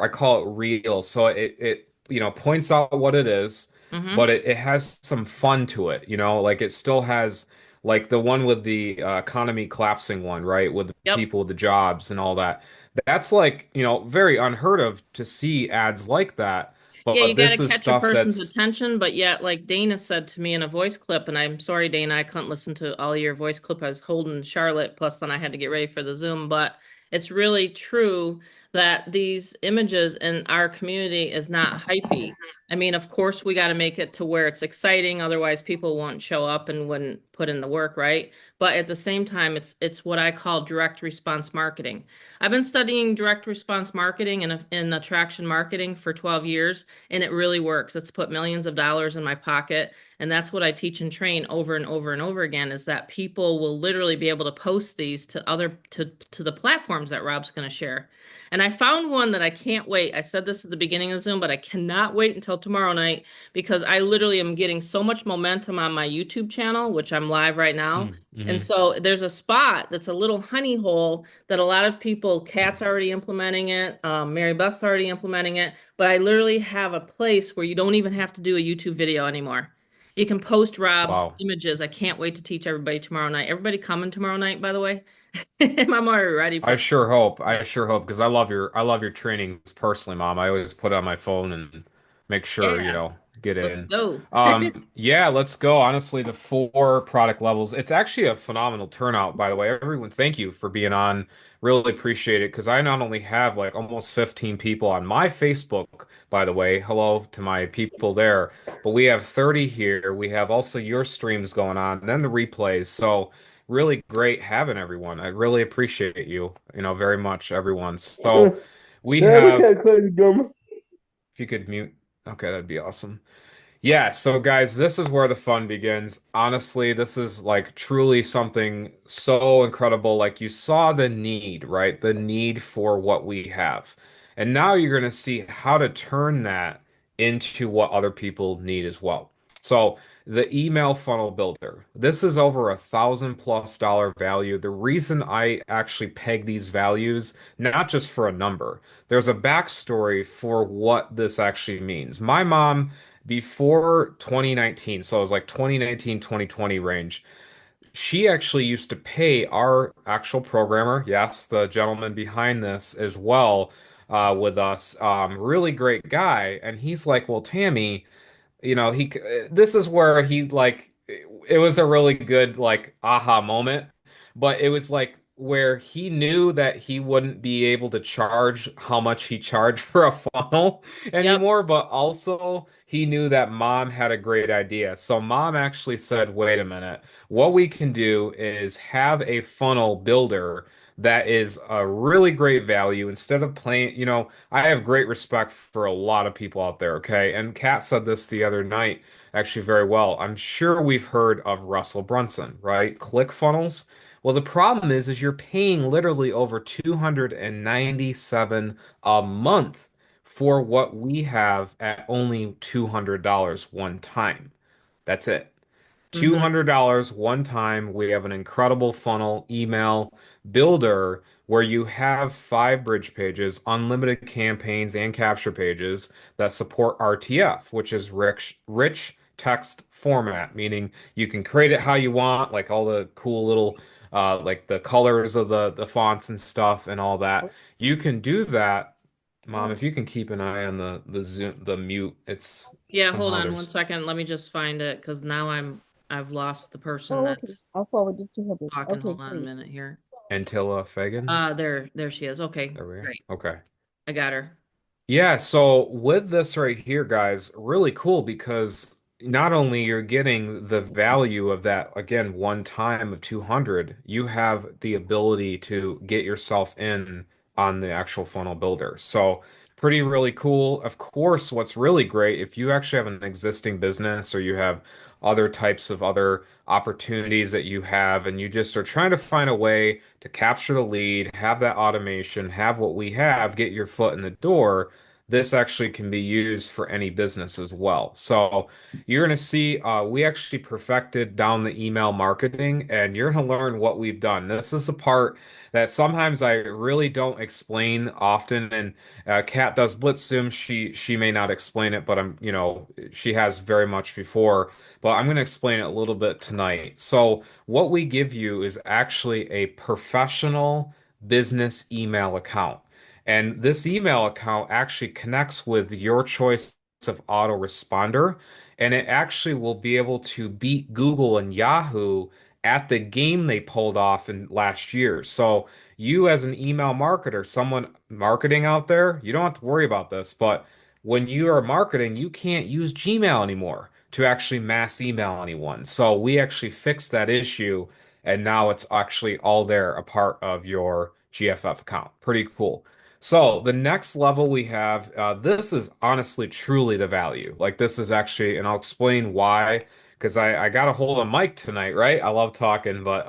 Speaker 2: I call it real. So it points out what it is,
Speaker 1: Hmm.
Speaker 2: but it has some fun to it, like it still has like the one with the economy collapsing one, right? With the
Speaker 1: Yep.
Speaker 2: people, the jobs and all that. That's like, very unheard of to see ads like that.
Speaker 1: Yeah, you
Speaker 2: But
Speaker 1: got to
Speaker 2: this is
Speaker 1: catch a
Speaker 2: stuff
Speaker 1: person's
Speaker 2: that's
Speaker 1: attention, but yet, like Dana said to me in a voice clip, and I'm sorry, Dana, I couldn't listen to all your voice clip. I was holding Charlotte, plus then I had to get ready for the Zoom. But it's really true that these images in our community is not hypey. I mean, of course, we got to make it to where it's exciting, otherwise people won't show up and wouldn't put in the work, right? But at the same time, it's what I call direct response marketing. I've been studying direct response marketing and attraction marketing for 12 years and it really works. It's put millions of dollars in my pocket. And that's what I teach and train over and over and over again is that people will literally be able to post these to the platforms that Rob's going to share. And I found one that I can't wait. I said this at the beginning of Zoom, but I cannot wait until tomorrow night because I literally am getting so much momentum on my YouTube channel, which I'm live right now. And
Speaker 2: Mhm.
Speaker 1: so there's a spot that's a little honey hole that a lot of people, Kat's already implementing it, Marybeth's already implementing it, but I literally have a place where you don't even have to do a YouTube video anymore. You can post Rob's
Speaker 2: Wow.
Speaker 1: images. I can't wait to teach everybody tomorrow night. Everybody coming tomorrow night, by the way. I'm already ready for
Speaker 2: I
Speaker 1: it.
Speaker 2: sure hope. I sure hope because I love your trainings personally, Mom. I always put it on my phone and make sure,
Speaker 1: Yeah.
Speaker 2: get
Speaker 1: Let's
Speaker 2: in.
Speaker 1: go.
Speaker 2: Yeah, let's go. Honestly, the four product levels. It's actually a phenomenal turnout, by the way. Everyone, thank you for being on. Really appreciate it because I not only have like almost 15 people on my Facebook, by the way. Hello to my people there, but we have 30 here. We have also your streams going on, and then the replays. So really great having everyone. I really appreciate you, very much, everyone. So we
Speaker 3: Damn, we
Speaker 2: have,
Speaker 3: can't close the gum.
Speaker 2: if you could mute, okay, that'd be awesome. Yeah, so guys, this is where the fun begins. Honestly, this is like truly something so incredible. Like you saw the need, right? The need for what we have. And now you're going to see how to turn that into what other people need as well. So the email funnel builder, this is over $1,000+ value. The reason I actually peg these values, not just for a number, there's a backstory for what this actually means. My mom before 2019, so it was like 2019, 2020 range, she actually used to pay our actual programmer, yes, the gentleman behind this as well, with us, really great guy. And he's like, well, Tammy, this is where he like it was a really good like aha moment, but it was like where he knew that he wouldn't be able to charge how much he charged for a funnel
Speaker 1: Yep.
Speaker 2: anymore, but also he knew that mom had a great idea. So mom actually said, wait a minute, what we can do is have a funnel builder that is a really great value instead of playing, I have great respect for a lot of people out there, okay? And Kat said this the other night, actually very well. I'm sure we've heard of Russell Brunson, right? ClickFunnels. Well, the problem is you're paying literally over 297 a month for what we have at only $200 one time. That's it.
Speaker 1: Hmm.
Speaker 2: $200 one time. We have an incredible funnel email builder where you have 5 bridge pages, unlimited campaigns, and capture pages that support RTF, which is rich text format, meaning you can create it how you want, like all the cool little like the colors of the fonts and stuff and all that. You can do that. Mom,
Speaker 3: Oh,
Speaker 2: if you can keep an eye on the mute, it's
Speaker 1: Yeah, hold
Speaker 2: somehow
Speaker 1: on one
Speaker 2: there's
Speaker 1: second. Let me just find it because now I've lost the person
Speaker 3: okay.
Speaker 1: that's
Speaker 3: I'll forward it to her.
Speaker 1: talking.
Speaker 3: Okay,
Speaker 1: Hold on a
Speaker 3: great.
Speaker 1: minute here.
Speaker 2: Antilla Fagan.
Speaker 1: There she is. Okay,
Speaker 2: There we are.
Speaker 1: great.
Speaker 2: Okay.
Speaker 1: I got her.
Speaker 2: Yeah, so with this right here, guys, really cool because not only you're getting the value of that, again, one time of 200, you have the ability to get yourself in on the actual funnel builder. So pretty really cool. Of course, what's really great, if you actually have an existing business or you have other types of other opportunities that you have, and you just are trying to find a way to capture the lead, have that automation, have what we have, get your foot in the door, this actually can be used for any business as well. So you're going to see we actually perfected down the email marketing, and you're going to learn what we've done. This is a part that sometimes I really don't explain often, and Kat does Blitz Zoom. She may not explain it, but she has very much before. But I'm going to explain it a little bit tonight. So what we give you is actually a professional business email account. And this email account actually connects with your choice of autoresponder, and it actually will be able to beat Google and Yahoo at the game they pulled off in last year. So you as an email marketer, someone marketing out there, you don't have to worry about this, but when you are marketing, you can't use Gmail anymore to actually mass email anyone. So we actually fixed that issue, and now it's actually all there, a part of your GFF account. Pretty cool. So the next level we have, this is honestly truly the value. Like this is actually, and I'll explain why, because I got a hold of Mike tonight, right? I love talking, but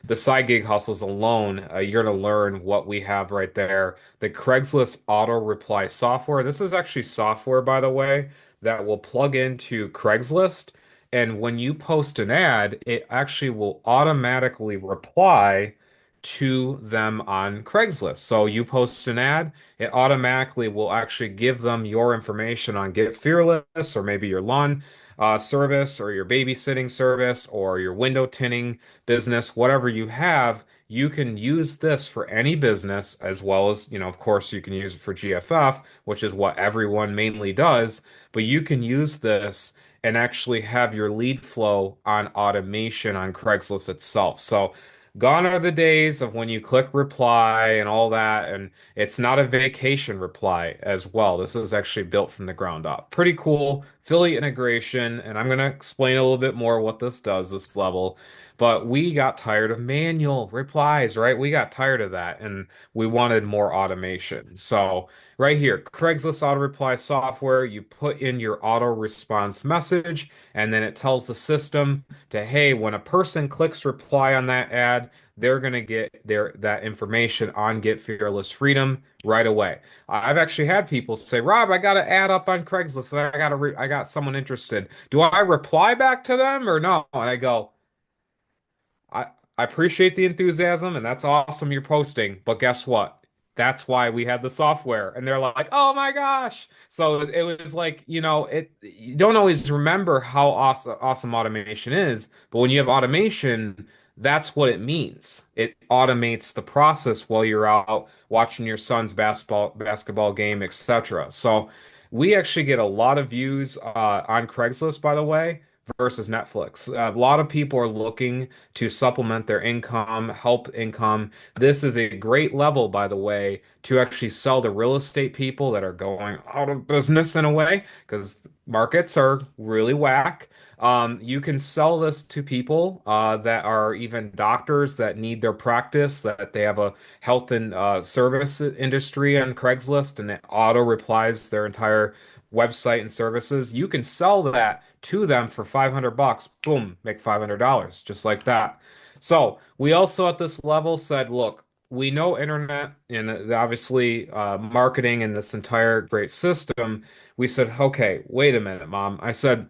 Speaker 2: the side gig hustles alone, you're gonna learn what we have right there. The Craigslist auto reply software. This is actually software, by the way, that will plug into Craigslist. And when you post an ad, it actually will automatically reply to them on Craigslist. So you post an ad, it automatically will actually give them your information on Get Fearless or maybe your lawn service or your babysitting service or your window tinting business, whatever you have, you can use this for any business as well as, of course, you can use it for GFF, which is what everyone mainly does, but you can use this and actually have your lead flow on automation on Craigslist itself. So gone are the days of when you click reply and all that, and it's not a vacation reply as well. This is actually built from the ground up. Pretty cool affiliate integration, and I'm going to explain a little bit more what this does, this level. But we got tired of manual replies, right? We got tired of that, and we wanted more automation. So right here, Craigslist auto reply software, you put in your auto response message, and then it tells the system to, hey, when a person clicks reply on that ad, they're going to get that information on Get Fearless Freedom right away. I've actually had people say, "Rob, I got an ad up on Craigslist and I got someone interested. Do I reply back to them or no?" And I go, I I appreciate the enthusiasm and that's awesome you're posting, but guess what? That's why we had the software. And they're like, "Oh my gosh." So it was like, you don't always remember how awesome automation is, but when you have automation, that's what it means. It automates the process while you're out watching your son's basketball game, etc. So we actually get a lot of views on Craigslist, by the way, versus Netflix. A lot of people are looking to supplement their income, help income. This is a great level, by the way, to actually sell to real estate people that are going out of business in a way because markets are really whack. You can sell this to people that are even doctors that need their practice, that they have a health and service industry on Craigslist, and it auto replies their entire website and services. You can sell that to them for 500 bucks. Boom, make $500 just like that. So we also at this level said, look, we know internet and obviously marketing and this entire great system. We said, okay, wait a minute, mom. I said,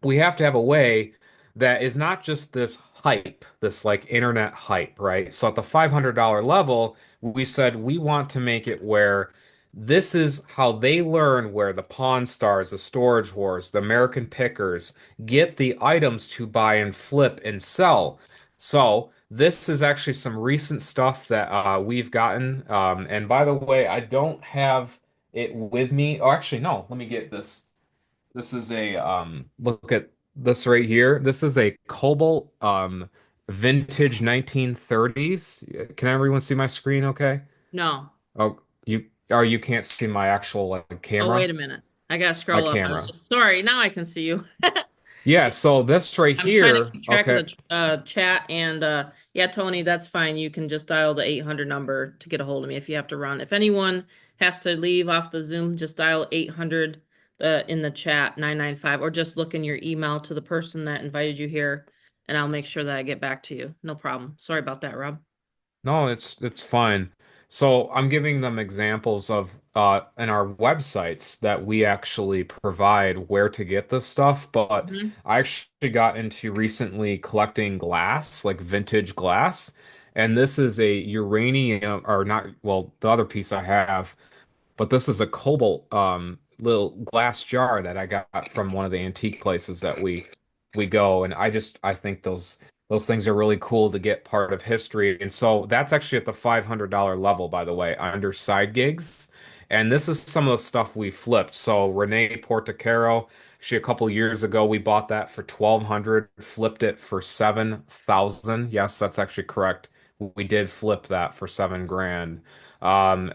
Speaker 2: we have to have a way that is not just this hype, this like internet hype, right? So at the $500 level, we said we want to make it where this is how they learn where the Pawn Stars, the Storage Wars, the American Pickers get the items to buy and flip and sell. So this is actually some recent stuff that we've gotten. And by the way, I don't have it with me. Oh, actually, no, let me get this. This is a look at this right here. This is a Cobalt vintage 1930s. Can everyone see my screen okay?
Speaker 1: No.
Speaker 2: Oh, you can't see my actual like
Speaker 1: Oh, wait
Speaker 2: camera?
Speaker 1: a minute. I gotta
Speaker 2: My
Speaker 1: scroll up. I was
Speaker 2: camera.
Speaker 1: just sorry. Now I can see you.
Speaker 2: Yeah, so this right
Speaker 1: I'm trying to
Speaker 2: here,
Speaker 1: keep track of
Speaker 2: okay.
Speaker 1: the chat and yeah, Tony, that's fine. You can just dial the 800 number to get a hold of me if you have to run. If anyone has to leave off the Zoom, just dial 800 in the chat 995 or just look in your email to the person that invited you here and I'll make sure that I get back to you. No problem. Sorry about that, Rob.
Speaker 2: No, it's fine. So I'm giving them examples of in our websites that we actually provide where to get this stuff, but
Speaker 1: Hmm.
Speaker 2: I actually got into recently collecting glass, like vintage glass, and this is a uranium or not, well, the other piece I have, but this is a cobalt little glass jar that I got from one of the antique places that we go, and I think those things are really cool to get part of history. And so that's actually at the $500 level, by the way, under side gigs. And this is some of the stuff we flipped. So Renee Portocaro, actually a couple years ago, we bought that for 1,200, flipped it for 7,000. Yes, that's actually correct. We did flip that for 7 grand.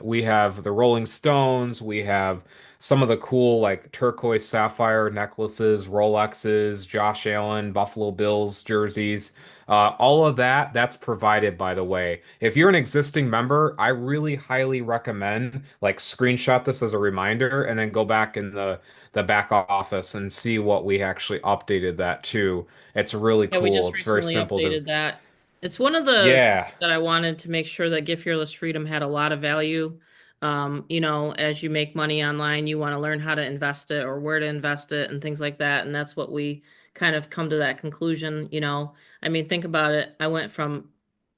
Speaker 2: We have the Rolling Stones. We have some of the cool like turquoise sapphire necklaces, Rolexes, Josh Allen, Buffalo Bills jerseys. All of that, that's provided, by the way. If you're an existing member, I really highly recommend like screenshot this as a reminder and then go back in the back office and see what we actually updated that to. It's really
Speaker 1: Yeah, we
Speaker 2: cool.
Speaker 1: just
Speaker 2: It's very
Speaker 1: recently
Speaker 2: simple to,
Speaker 1: updated that. It's one of the
Speaker 2: yeah.
Speaker 1: things that I wanted to make sure that Give Fearless Freedom had a lot of value. As you make money online, you want to learn how to invest it or where to invest it and things like that. And that's what we kind of come to that conclusion. I mean, think about it. I went from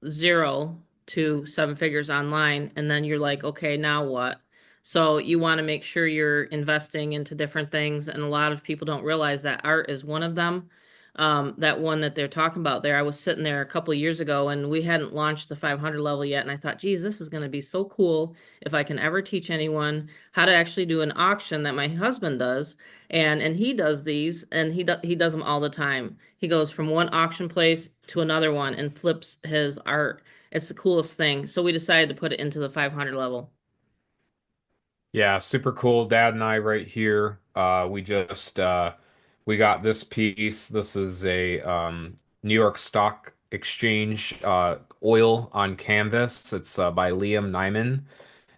Speaker 1: zero to seven figures online, and then you're like, okay, now what? So you want to make sure you're investing into different things. And a lot of people don't realize that art is one of them. That one that they're talking about there, I was sitting there a couple years ago and we hadn't launched the 500 level yet. And I thought, geez, this is going to be so cool if I can ever teach anyone how to actually do an auction that my husband does. And he does these and he does them all the time. He goes from one auction place to another one and flips his art. It's the coolest thing. So we decided to put it into the 500 level.
Speaker 2: Yeah, super cool. Dad and I right here. We got this piece. This is a New York Stock Exchange oil on canvas. It's by Liam Nyman.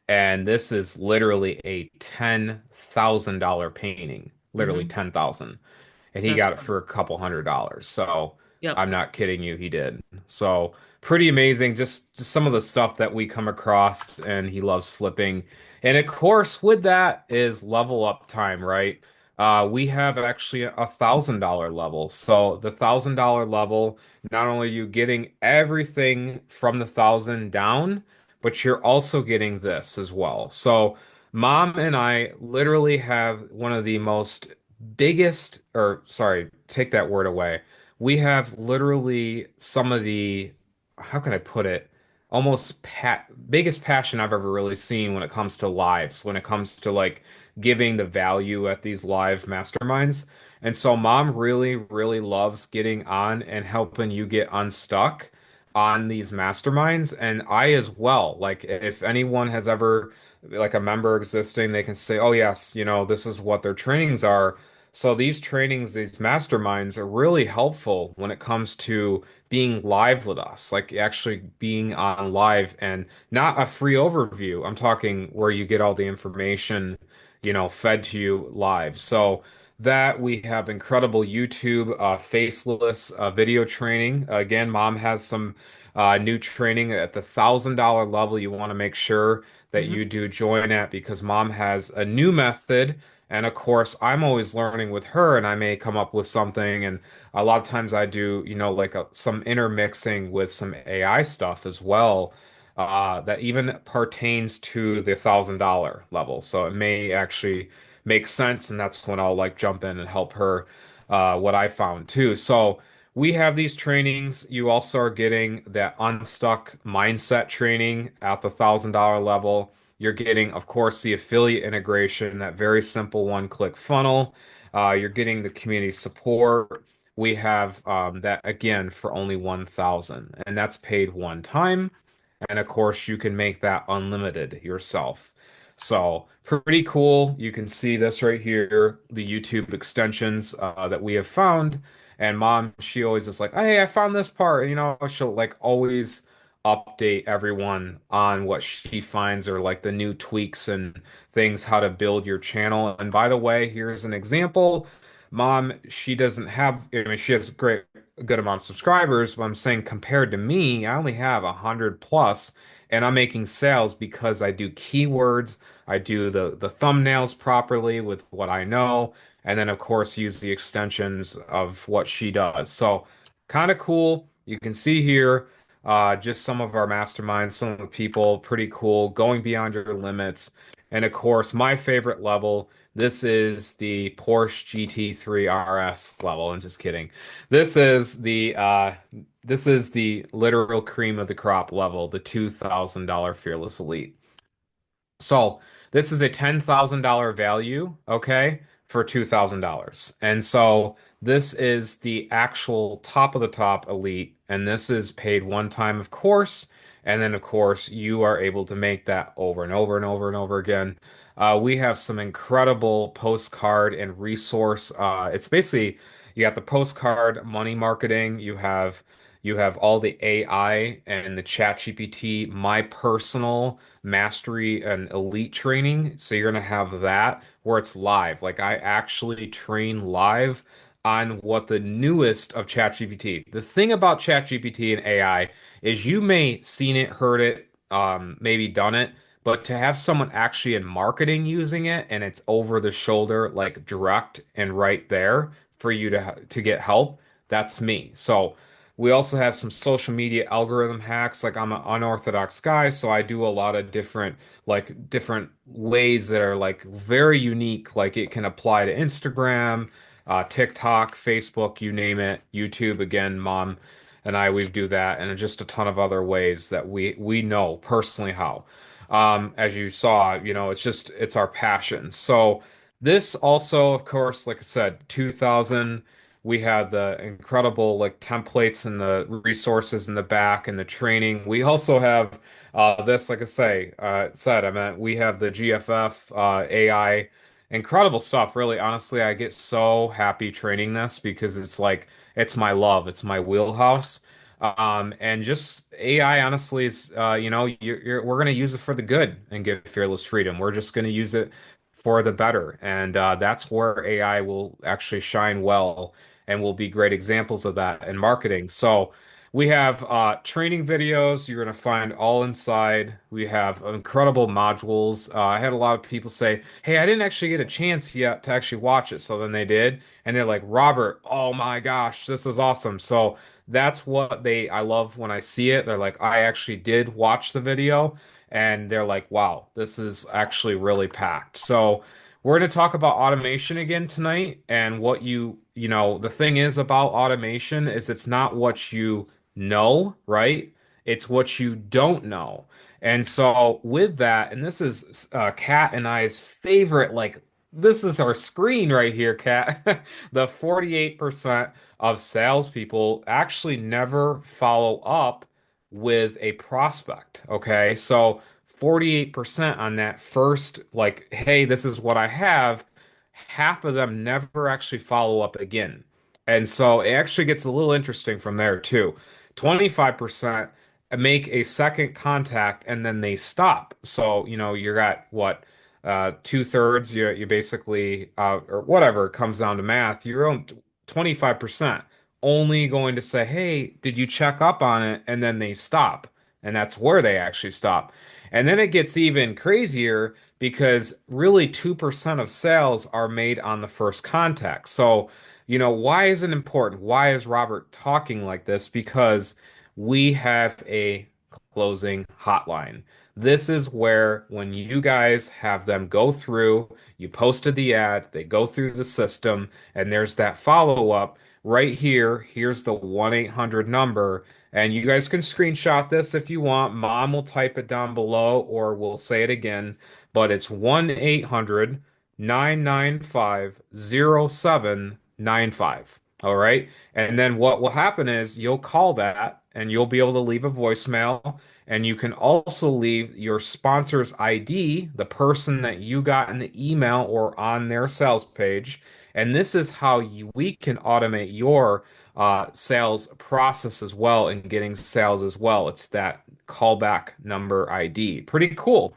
Speaker 2: And this is literally a $10,000 painting. Literally
Speaker 1: Hmm.
Speaker 2: 10,000. And he
Speaker 1: That's
Speaker 2: got it
Speaker 1: fun.
Speaker 2: for a couple $100. So
Speaker 1: Yep.
Speaker 2: I'm not kidding you, he did. So pretty amazing. Just some of the stuff that we come across, and he loves flipping. And of course, with that is level up time, right? We have actually $1,000 level. So the $1,000 level, not only are you getting everything from the thousand down, but you're also getting this as well. So mom and I literally have one of the most biggest, or sorry, take that word away. We have literally some of the, how can I put it? Almost biggest passion I've ever really seen when it comes to lives, when it comes to like giving the value at these live masterminds. And so mom really, really loves getting on and helping you get unstuck on these masterminds. And I as well. Like if anyone has ever like a member existing, they can say, oh yes, this is what their trainings are. So these trainings, these masterminds are really helpful when it comes to being live with us, like actually being on live and not a free overview. I'm talking where you get all the information, fed to you live. So that we have incredible YouTube faceless video training. Again, mom has some new training at the $1,000 level. You want to make sure that
Speaker 1: Hmm.
Speaker 2: you do join at because mom has a new method. And of course, I'm always learning with her, and I may come up with something. And a lot of times I do, like some intermixing with some AI stuff as well, that even pertains to the $1,000 level. So it may actually make sense, and that's when I'll like jump in and help her, what I found too. So we have these trainings. You also are getting that unstuck mindset training at the $1,000 level. You're getting, of course, the affiliate integration, that very simple one-click funnel. You're getting the community support. We have that again for only 1,000, and that's paid one time. And of course, you can make that unlimited yourself. So pretty cool. You can see this right here, the YouTube extensions that we have found. And mom, she always is like, hey, I found this part. She'll like always update everyone on what she finds or like the new tweaks and things, how to build your channel. And by the way, here's an example. Mom, she doesn't have, I mean, she has a good amount of subscribers, but I'm saying compared to me, I only have 100 plus, and I'm making sales because I do keywords, I do the thumbnails properly with what I know, and then of course use the extensions of what she does. So kind of cool. You can see here just some of our masterminds, some of the people, pretty cool, going beyond your limits. And of course, my favorite level, this is the Porsche GT3 RS level. I'm just kidding. This is the literal cream of the crop level, the $2,000 Fearless Elite. So this is a $10,000 value, okay, for $2,000. And so this is the actual top of the top elite, and this is paid one time, of course. And then, of course, you are able to make that over and over and over and over again. We have some incredible postcard and resource. It's basically you got the postcard money marketing. You have all the AI and the chat GPT, my personal mastery and elite training. So you're gonna have that where it's live. Like I actually train live on what the newest of ChatGPT. The thing about ChatGPT and AI is you may seen it, heard it, maybe done it, but to have someone actually in marketing using it and it's over the shoulder, like direct and right there for you to get help, that's me. So We also have some social media algorithm hacks. Like I'm an unorthodox guy, so I do a lot of different ways that are like very unique. Like it can apply to Instagram, TikTok, Facebook, you name it, YouTube. Again, mom and we do that, and just a ton of other ways that we know personally how. As you saw, it's our passion. So this also, of course, like I said, 2000. We have the incredible like templates and the resources in the back and the training. We also have this, like I mean, we have the GFF AI, incredible stuff. Really, honestly, I get so happy training this because it's like it's my love, it's my wheelhouse. And just AI, honestly, is we're gonna use it for the good and get fearless freedom. We're just gonna use it for the better, and that's where AI will actually shine well and will be great examples of that in marketing. So we have training videos you're going to find all inside. We have incredible modules. I had a lot of people say, "Hey, I didn't actually get a chance yet to actually watch it." So then they did, and they're like, "Robert, oh my gosh, this is awesome." So that's what I love when I see it. They're like, "I actually did watch the video." And they're like, "Wow, this is actually really packed." So we're going to talk about automation again tonight, and the thing is about automation is it's not what you know, right? It's what you don't know. And so with that, and this is Kat and I's favorite, like this is our screen right here, Kat. The 48% of salespeople actually never follow up with a prospect. Okay. So 48% on that first, like, hey, this is what I have, half of them never actually follow up again. And so it actually gets a little interesting from there too. 25% make a second contact and then they stop. So, you're at what, two-thirds, you basically, or whatever it comes down to math, you're on 25% only going to say, hey, did you check up on it? And then they stop. And that's where they actually stop. And then it gets even crazier because really 2% of sales are made on the first contact. So, why is it important? Why is Robert talking like this? Because we have a closing hotline. This is where, when you guys have them go through, you posted the ad, they go through the system, and there's that follow up right here. Here's the 1-800 number. And you guys can screenshot this if you want. Mom will type it down below or we'll say it again. But it's 1-800-995-0795. All right. And then what will happen is you'll call that and you'll be able to leave a voicemail. And you can also leave your sponsor's ID, the person that you got in the email or on their sales page. And this is how we can automate your sales process as well and getting sales as well. It's that callback number ID. Pretty cool.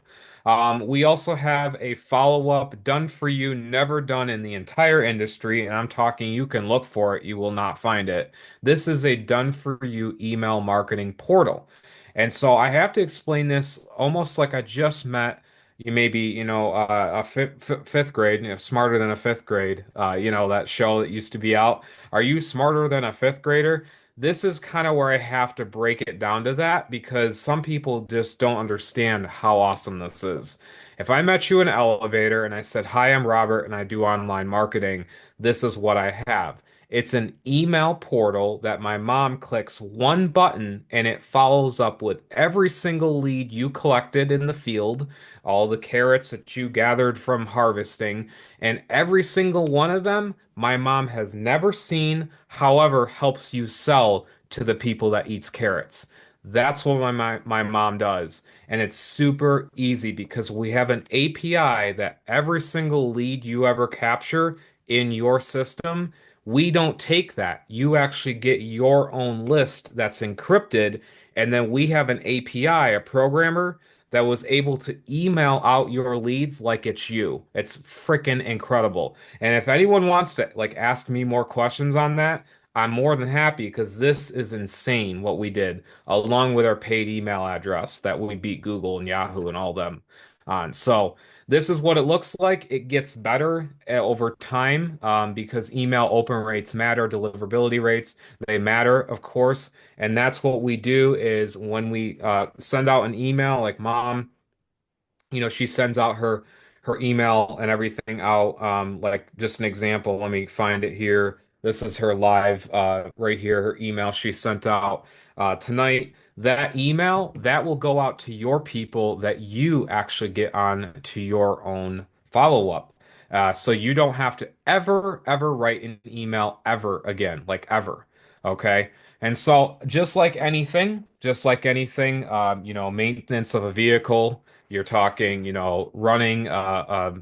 Speaker 2: We also have a follow-up done for you, never done in the entire industry. And I'm talking, you can look for it, you will not find it. This is a done for you email marketing portal. And so I have to explain this almost like I just met you maybe, a fifth grade, smarter than a fifth grade, that show that used to be out. Are you smarter than a fifth grader? This is kind of where I have to break it down to that because some people just don't understand how awesome this is. If I met you in an elevator and I said, "Hi, I'm Robert and I do online marketing," this is what I have. It's an email portal that my mom clicks one button and it follows up with every single lead you collected in the field, all the carrots that you gathered from harvesting, and every single one of them my mom has never seen, however, helps you sell to the people that eats carrots. That's what my mom does. And it's super easy because we have an API that every single lead you ever capture in your system, we don't take that. You actually get your own list that's encrypted. And then we have an API, a programmer that was able to email out your leads like it's you. It's freaking incredible. And if anyone wants to like ask me more questions on that, I'm more than happy because this is insane what we did, along with our paid email address that we beat Google and Yahoo and all them. on. So this is what it looks like. It gets better over time because email open rates matter, deliverability rates, they matter, of course. And that's what we do is when we send out an email, like mom, she sends out her email and everything out. Like just an example, let me find it here. This is her live right here, her email she sent out tonight. That email that will go out to your people that you actually get on to your own follow-up. So you don't have to ever write an email ever again, like ever. Okay. And so just like anything, maintenance of a vehicle. You're talking, running a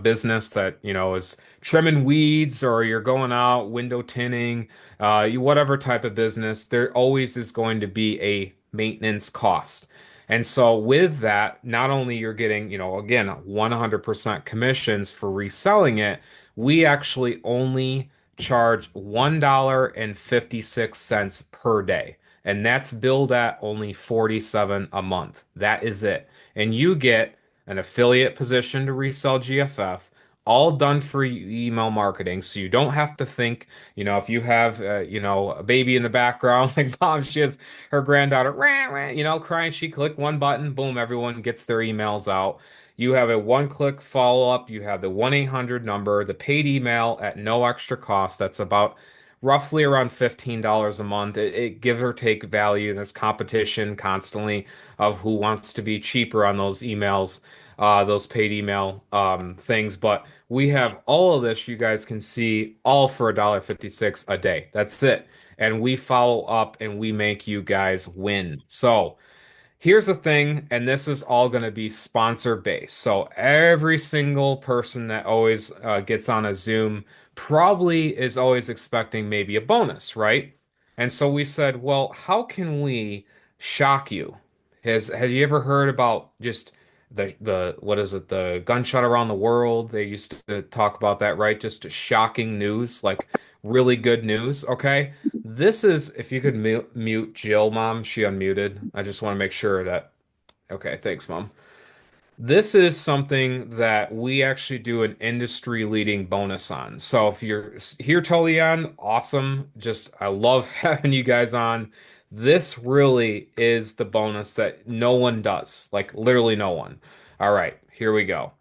Speaker 2: business that, is trimming weeds, or you're going out window tinning, whatever type of business, there always is going to be a maintenance cost. And so with that, not only you're getting, again, 100% commissions for reselling it, we actually only charge $1.56 per day. And that's billed at only 47 a month. That is it, and you get an affiliate position to resell GFF, all done for email marketing. So you don't have to think, if you have, a baby in the background, like mom, she has her granddaughter, rah, rah, crying. She clicked one button, boom, everyone gets their emails out. You have a one-click follow-up. You have the 1-800 number, the paid email at no extra cost. That's about roughly around $15 a month. It give or take value, and there's competition constantly of who wants to be cheaper on those emails, those paid email things. But we have all of this, you guys can see, all for $1.56 a day. That's it. And we follow up and we make you guys win. So here's the thing, and this is all going to be sponsor based. So every single person that always gets on a Zoom probably is always expecting maybe a bonus, right? And so we said, well, how can we shock you? Have you ever heard about just the what is it, the gunshot around the world? They used to talk about that, right? Just shocking news, like really good news, okay? This is, if you could mute Jill, Mom, she unmuted. I just want to make sure that, okay, thanks, Mom. This is something that we actually do an industry leading bonus on. So if you're here, Tolian, awesome. Just, I love having you guys on. This really is the bonus that no one does, like literally no one. All right, here we go.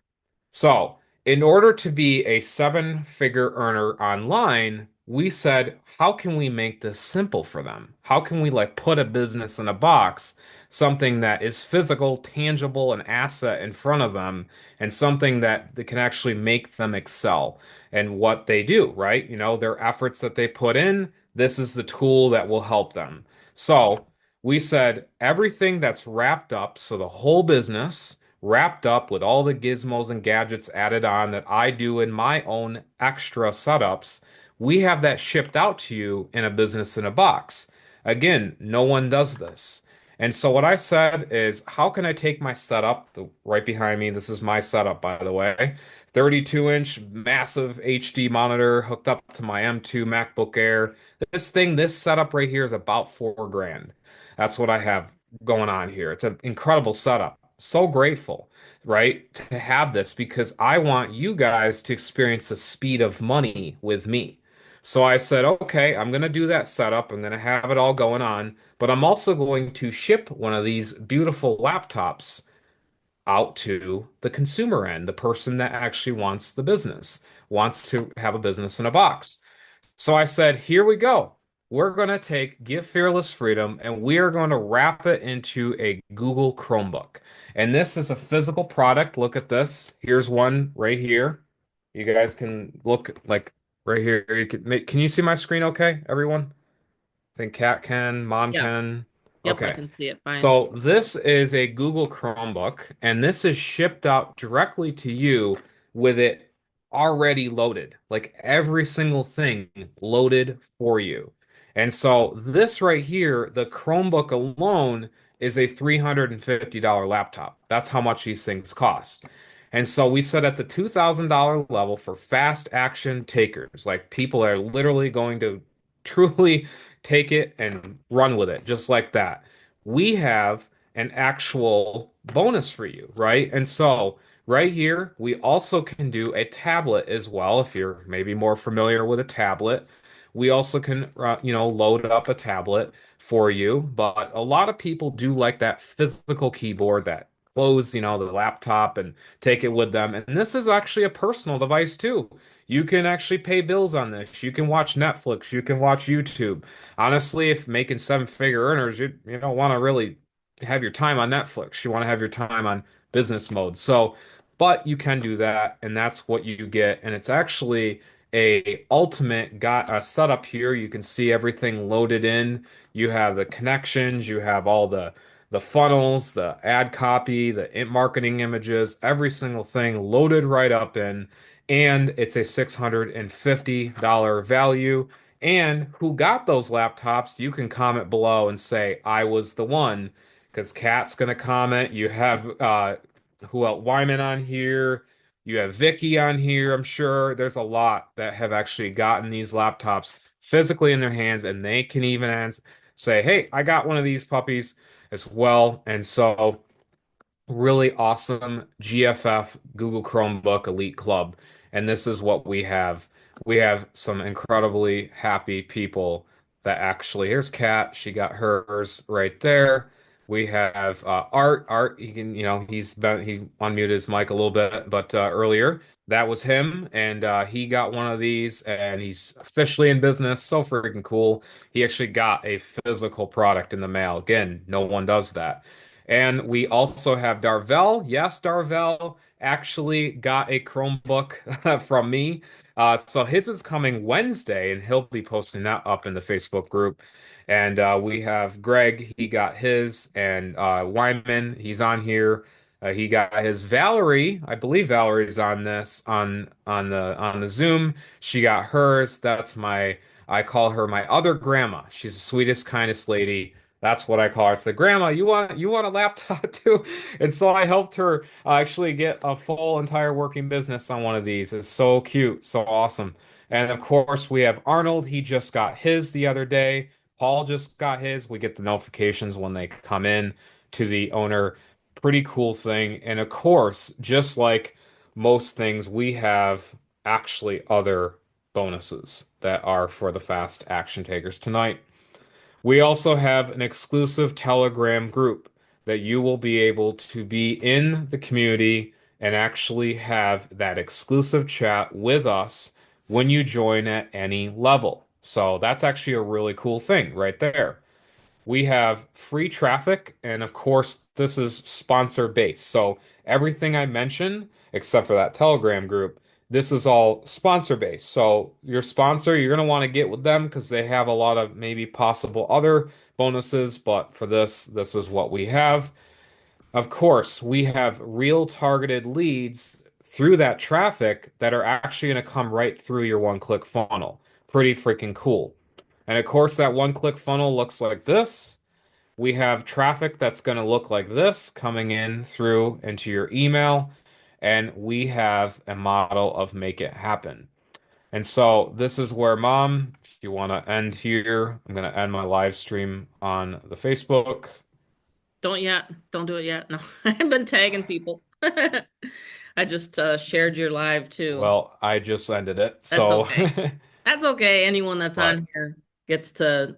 Speaker 2: So, in order to be a seven-figure earner online, we said, how can we make this simple for them? How can we like put a business in a box, something that is physical, tangible, an asset in front of them, and something that can actually make them excel in what they do, right? Their efforts that they put in, this is the tool that will help them. So, we said everything that's wrapped up, so the whole business wrapped up with all the gizmos and gadgets added on that I do in my own extra setups, we have that shipped out to you in a business in a box. Again, no one does this. And so what I said is, how can I take my setup, right behind me, this is my setup, by the way, 32-inch massive HD monitor hooked up to my M2 MacBook Air. This setup right here is about 4 grand. That's what I have going on here. It's an incredible setup. So grateful, right, to have this because I want you guys to experience the speed of money with me. So I said, okay, I'm going to do that setup. I'm going to have it all going on, but I'm also going to ship one of these beautiful laptops out to the consumer end, the person that actually wants the business, wants to have a business in a box. So I said, here we go. We're going to take Give Fearless Freedom and we are going to wrap it into a Google Chromebook. And this is a physical product. Look at this. Here's one right here. You guys can look like right here. Can you see my screen okay, everyone? I think Cat can, Mom
Speaker 1: Yeah.
Speaker 2: can.
Speaker 1: Yep, I
Speaker 2: Okay.
Speaker 1: can see it fine.
Speaker 2: So this is a Google Chromebook, and this is shipped out directly to you with it already loaded, like every single thing loaded for you. And so this right here, the Chromebook alone is a $350 laptop. That's how much these things cost. And so we set at the $2,000 level for fast action takers, like people that are literally going to truly take it and run with it, just like that. We have an actual bonus for you, right? And so right here, we also can do a tablet as well if you're maybe more familiar with a tablet. We also can, load up a tablet for you, but a lot of people do like that physical keyboard that close, the laptop and take it with them. And this is actually a personal device too. You can actually pay bills on this. You can watch Netflix. You can watch YouTube. Honestly, if making seven-figure earners, you don't want to really have your time on Netflix. You want to have your time on business mode. So, but you can do that, and that's what you get. And it's actually a ultimate got a setup here. You can see everything loaded in. You have the connections. You have all the funnels, the ad copy, the marketing images, every single thing loaded right up in. And it's a $650 value. And who got those laptops? You can comment below and say, I was the one, because Kat's going to comment. You have who else? Wyman on here. You have Vicky on here. I'm sure there's a lot that have actually gotten these laptops physically in their hands, and they can even say, hey, I got one of these puppies as well. And so really awesome GFF Google Chromebook Elite Club. And this is what we have. We have some incredibly happy people that actually, here's Kat. She got hers right there. We have Art. Art, he can, he unmuted his mic a little bit, but earlier that was him. And he got one of these and he's officially in business. So freaking cool. He actually got a physical product in the mail. Again, no one does that. And we also have Darvel. Yes, Darvel actually got a Chromebook from me. So his is coming Wednesday, and he'll be posting that up in the Facebook group. And we have Greg, he got his, and Wyman, he's on here. He got his. Valerie, I believe Valerie's on this on the Zoom. She got hers. I call her my other grandma. She's the sweetest, kindest lady. That's what I call her. I said, Grandma, you want a laptop too? And so I helped her actually get a full entire working business on one of these. It's so cute, so awesome. And of course, we have Arnold. He just got his the other day. Paul just got his. We get the notifications when they come in to the owner. Pretty cool thing. And of course, just like most things, we have actually other bonuses that are for the fast action takers tonight. We also have an exclusive Telegram group that you will be able to be in the community and actually have that exclusive chat with us when you join at any level. So that's actually a really cool thing right there. We have free traffic, and of course, this is sponsor based. So everything I mentioned, except for that Telegram group, this is all sponsor based. So your sponsor, you're going to want to get with them because they have a lot of maybe possible other bonuses, but for this is what we have. Of course, we have real targeted leads through that traffic that are actually going to come right through your one-click funnel. Pretty freaking cool. And of course, that one-click funnel looks like this. We have traffic that's going to look like this coming in through into your email, and we have a model of make it happen. And so this is where, Mom, if you want to end here, I'm going to end my live stream on the Facebook.
Speaker 1: Don't yet. Don't do it yet. No, I've been tagging people. I just shared your live too.
Speaker 2: Well, I just ended it,
Speaker 1: That's
Speaker 2: so
Speaker 1: okay. That's okay. Anyone that's
Speaker 2: but
Speaker 1: on here gets to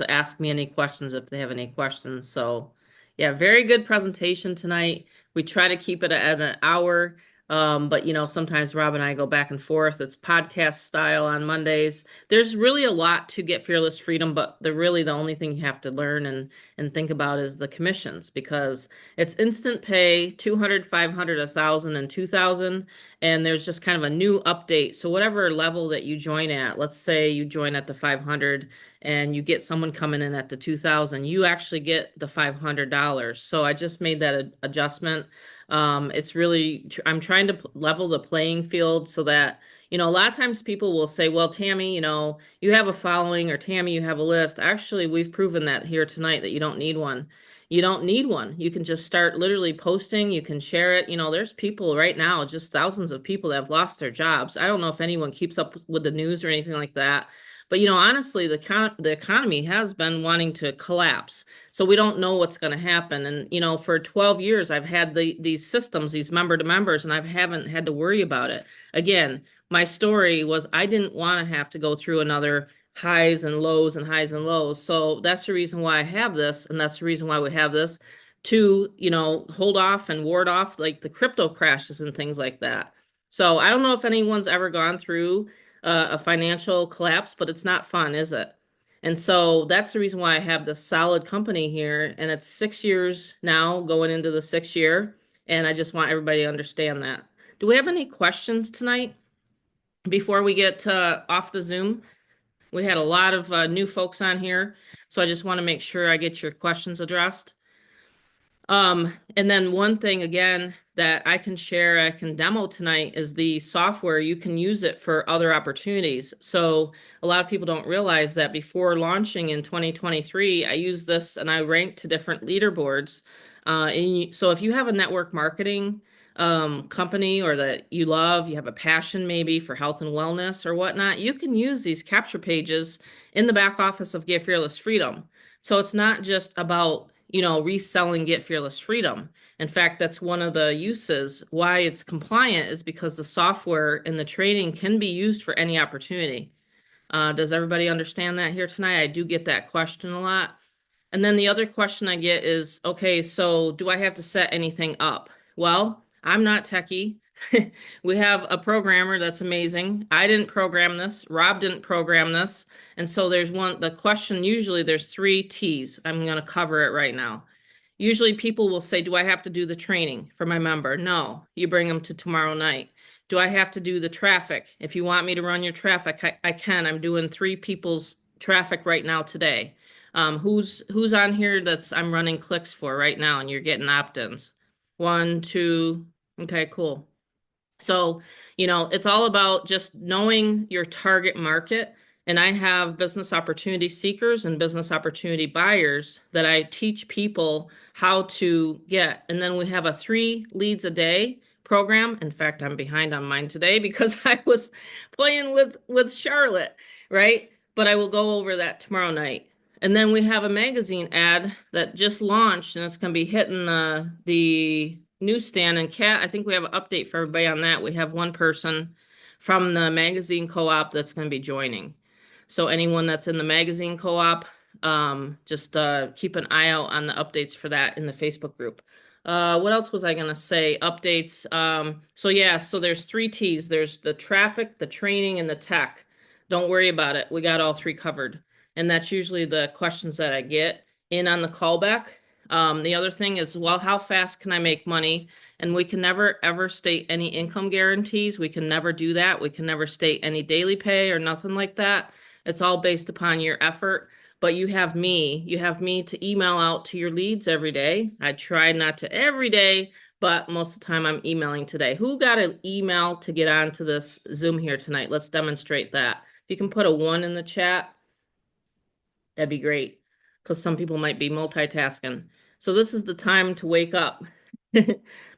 Speaker 1: ask me any questions if they have any questions. So, yeah, very good presentation tonight. We try to keep it at an hour. But sometimes Rob and I go back and forth. It's podcast style on Mondays. There's really a lot to get fearless freedom, but the only thing you have to learn and think about is the commissions because it's instant pay, 200, 500, 1,000, and 2,000 and there's just kind of a new update. So whatever level that you join at, let's say you join at the 500 and you get someone coming in at the 2,000, you actually get the $500. So I just made that adjustment. It's really, I'm trying to level the playing field so that, a lot of times people will say, well, Tammy, you have a following or Tammy, you have a list. Actually, we've proven that here tonight that you don't need one. You don't need one. You can just start literally posting. You can share it. There's people right now, just thousands of people that have lost their jobs. I don't know if anyone keeps up with the news or anything like that, But honestly, the economy has been wanting to collapse. So we don't know what's going to happen. And for 12 years I've had these systems, these member to members, and I haven't had to worry about it. Again, my story was I didn't want to have to go through another highs and lows and highs and lows. So that's the reason why I have this, and that's the reason why we have this to, hold off and ward off like the crypto crashes and things like that. So I don't know if anyone's ever gone through a financial collapse, but it's not fun, is it? And so that's the reason why I have this solid company here, and it's 6 years now, going into the 6th year, and I just want everybody to understand that. Do we have any questions tonight before we get off the Zoom? We had a lot of new folks on here, so I just want to make sure I get your questions addressed. And then one thing again that I can share, I can demo tonight is the software. You can use it for other opportunities. So a lot of people don't realize that before launching in 2023, I used this and I ranked to different leaderboards. So if you have a network marketing company or that you love, you have a passion maybe for health and wellness or whatnot, you can use these capture pages in the back office of Get Fearless Freedom. So it's not just about reselling Get Fearless Freedom. In fact, that's one of the uses why it's compliant is because the software and the training can be used for any opportunity. Does everybody understand that here tonight? I do get that question a lot. And then the other question I get is, okay, so do I have to set anything up? Well, I'm not techie. We have a programmer that's amazing. I didn't program this. Rob didn't program this. And so the question, usually there's 3 T's. I'm going to cover it right now. Usually people will say, do I have to do the training for my member? No, you bring them to tomorrow night. Do I have to do the traffic? If you want me to run your traffic, I can. I'm doing 3 people's traffic right now today. Who's on here that's I'm running clicks for right now and you're getting opt-ins? 1, 2. Okay, cool. So, it's all about just knowing your target market. And I have business opportunity seekers and business opportunity buyers that I teach people how to get. And then we have a 3 leads a day program. In fact, I'm behind on mine today because I was playing with Charlotte, right? But I will go over that tomorrow night. And then we have a magazine ad that just launched and it's going to be hitting the newsstand. And Kat, I think we have an update for everybody on that. We have one person from the magazine co-op that's going to be joining. So anyone that's in the magazine co-op, just keep an eye out on the updates for that in the Facebook group. What else was I going to say? Updates. So there's 3 T's. There's the traffic, the training, and the tech. Don't worry about it. We got all 3 covered. And that's usually the questions that I get in on the callback. The other thing is, well, how fast can I make money? And we can never, ever state any income guarantees. We can never do that. We can never state any daily pay or nothing like that. It's all based upon your effort. But you have me. You have me to email out to your leads every day. I try not to every day, but most of the time I'm emailing today. Who got an email to get onto this Zoom here tonight? Let's demonstrate that. If you can put a 1 in the chat, that'd be great because some people might be multitasking. So this is the time to wake up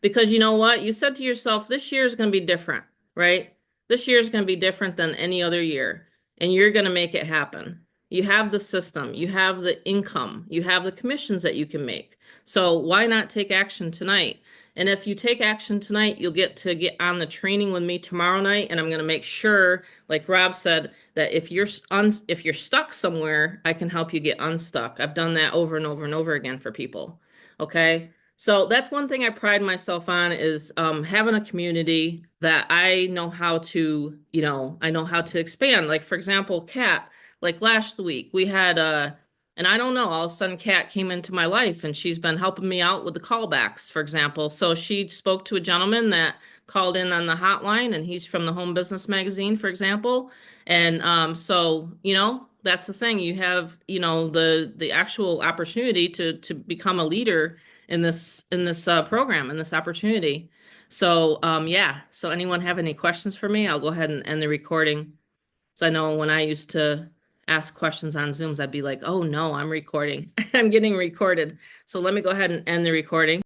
Speaker 1: because you know what? You said to yourself, this year is going to be different, right? This year is going to be different than any other year, and you're going to make it happen. You have the system, you have the income, you have the commissions that you can make. So why not take action tonight? And if you take action tonight, you'll get to get on the training with me tomorrow night. And I'm going to make sure, like Rob said, that if you're stuck somewhere, I can help you get unstuck. I've done that over and over and over again for people. Okay. So that's one thing I pride myself on is having a community that I know how to, I know how to expand. Like, for example, Kat, like last week we had and I don't know, all of a sudden Kat came into my life and she's been helping me out with the callbacks, for example. So she spoke to a gentleman that called in on the hotline and he's from the Home Business Magazine, for example. And so, that's the thing. You have, the actual opportunity to become a leader in this program, in this opportunity. So yeah. So anyone have any questions for me? I'll go ahead and end the recording. So I know when I used to ask questions on Zooms, I'd be like, oh no, I'm recording. I'm getting recorded. So let me go ahead and end the recording.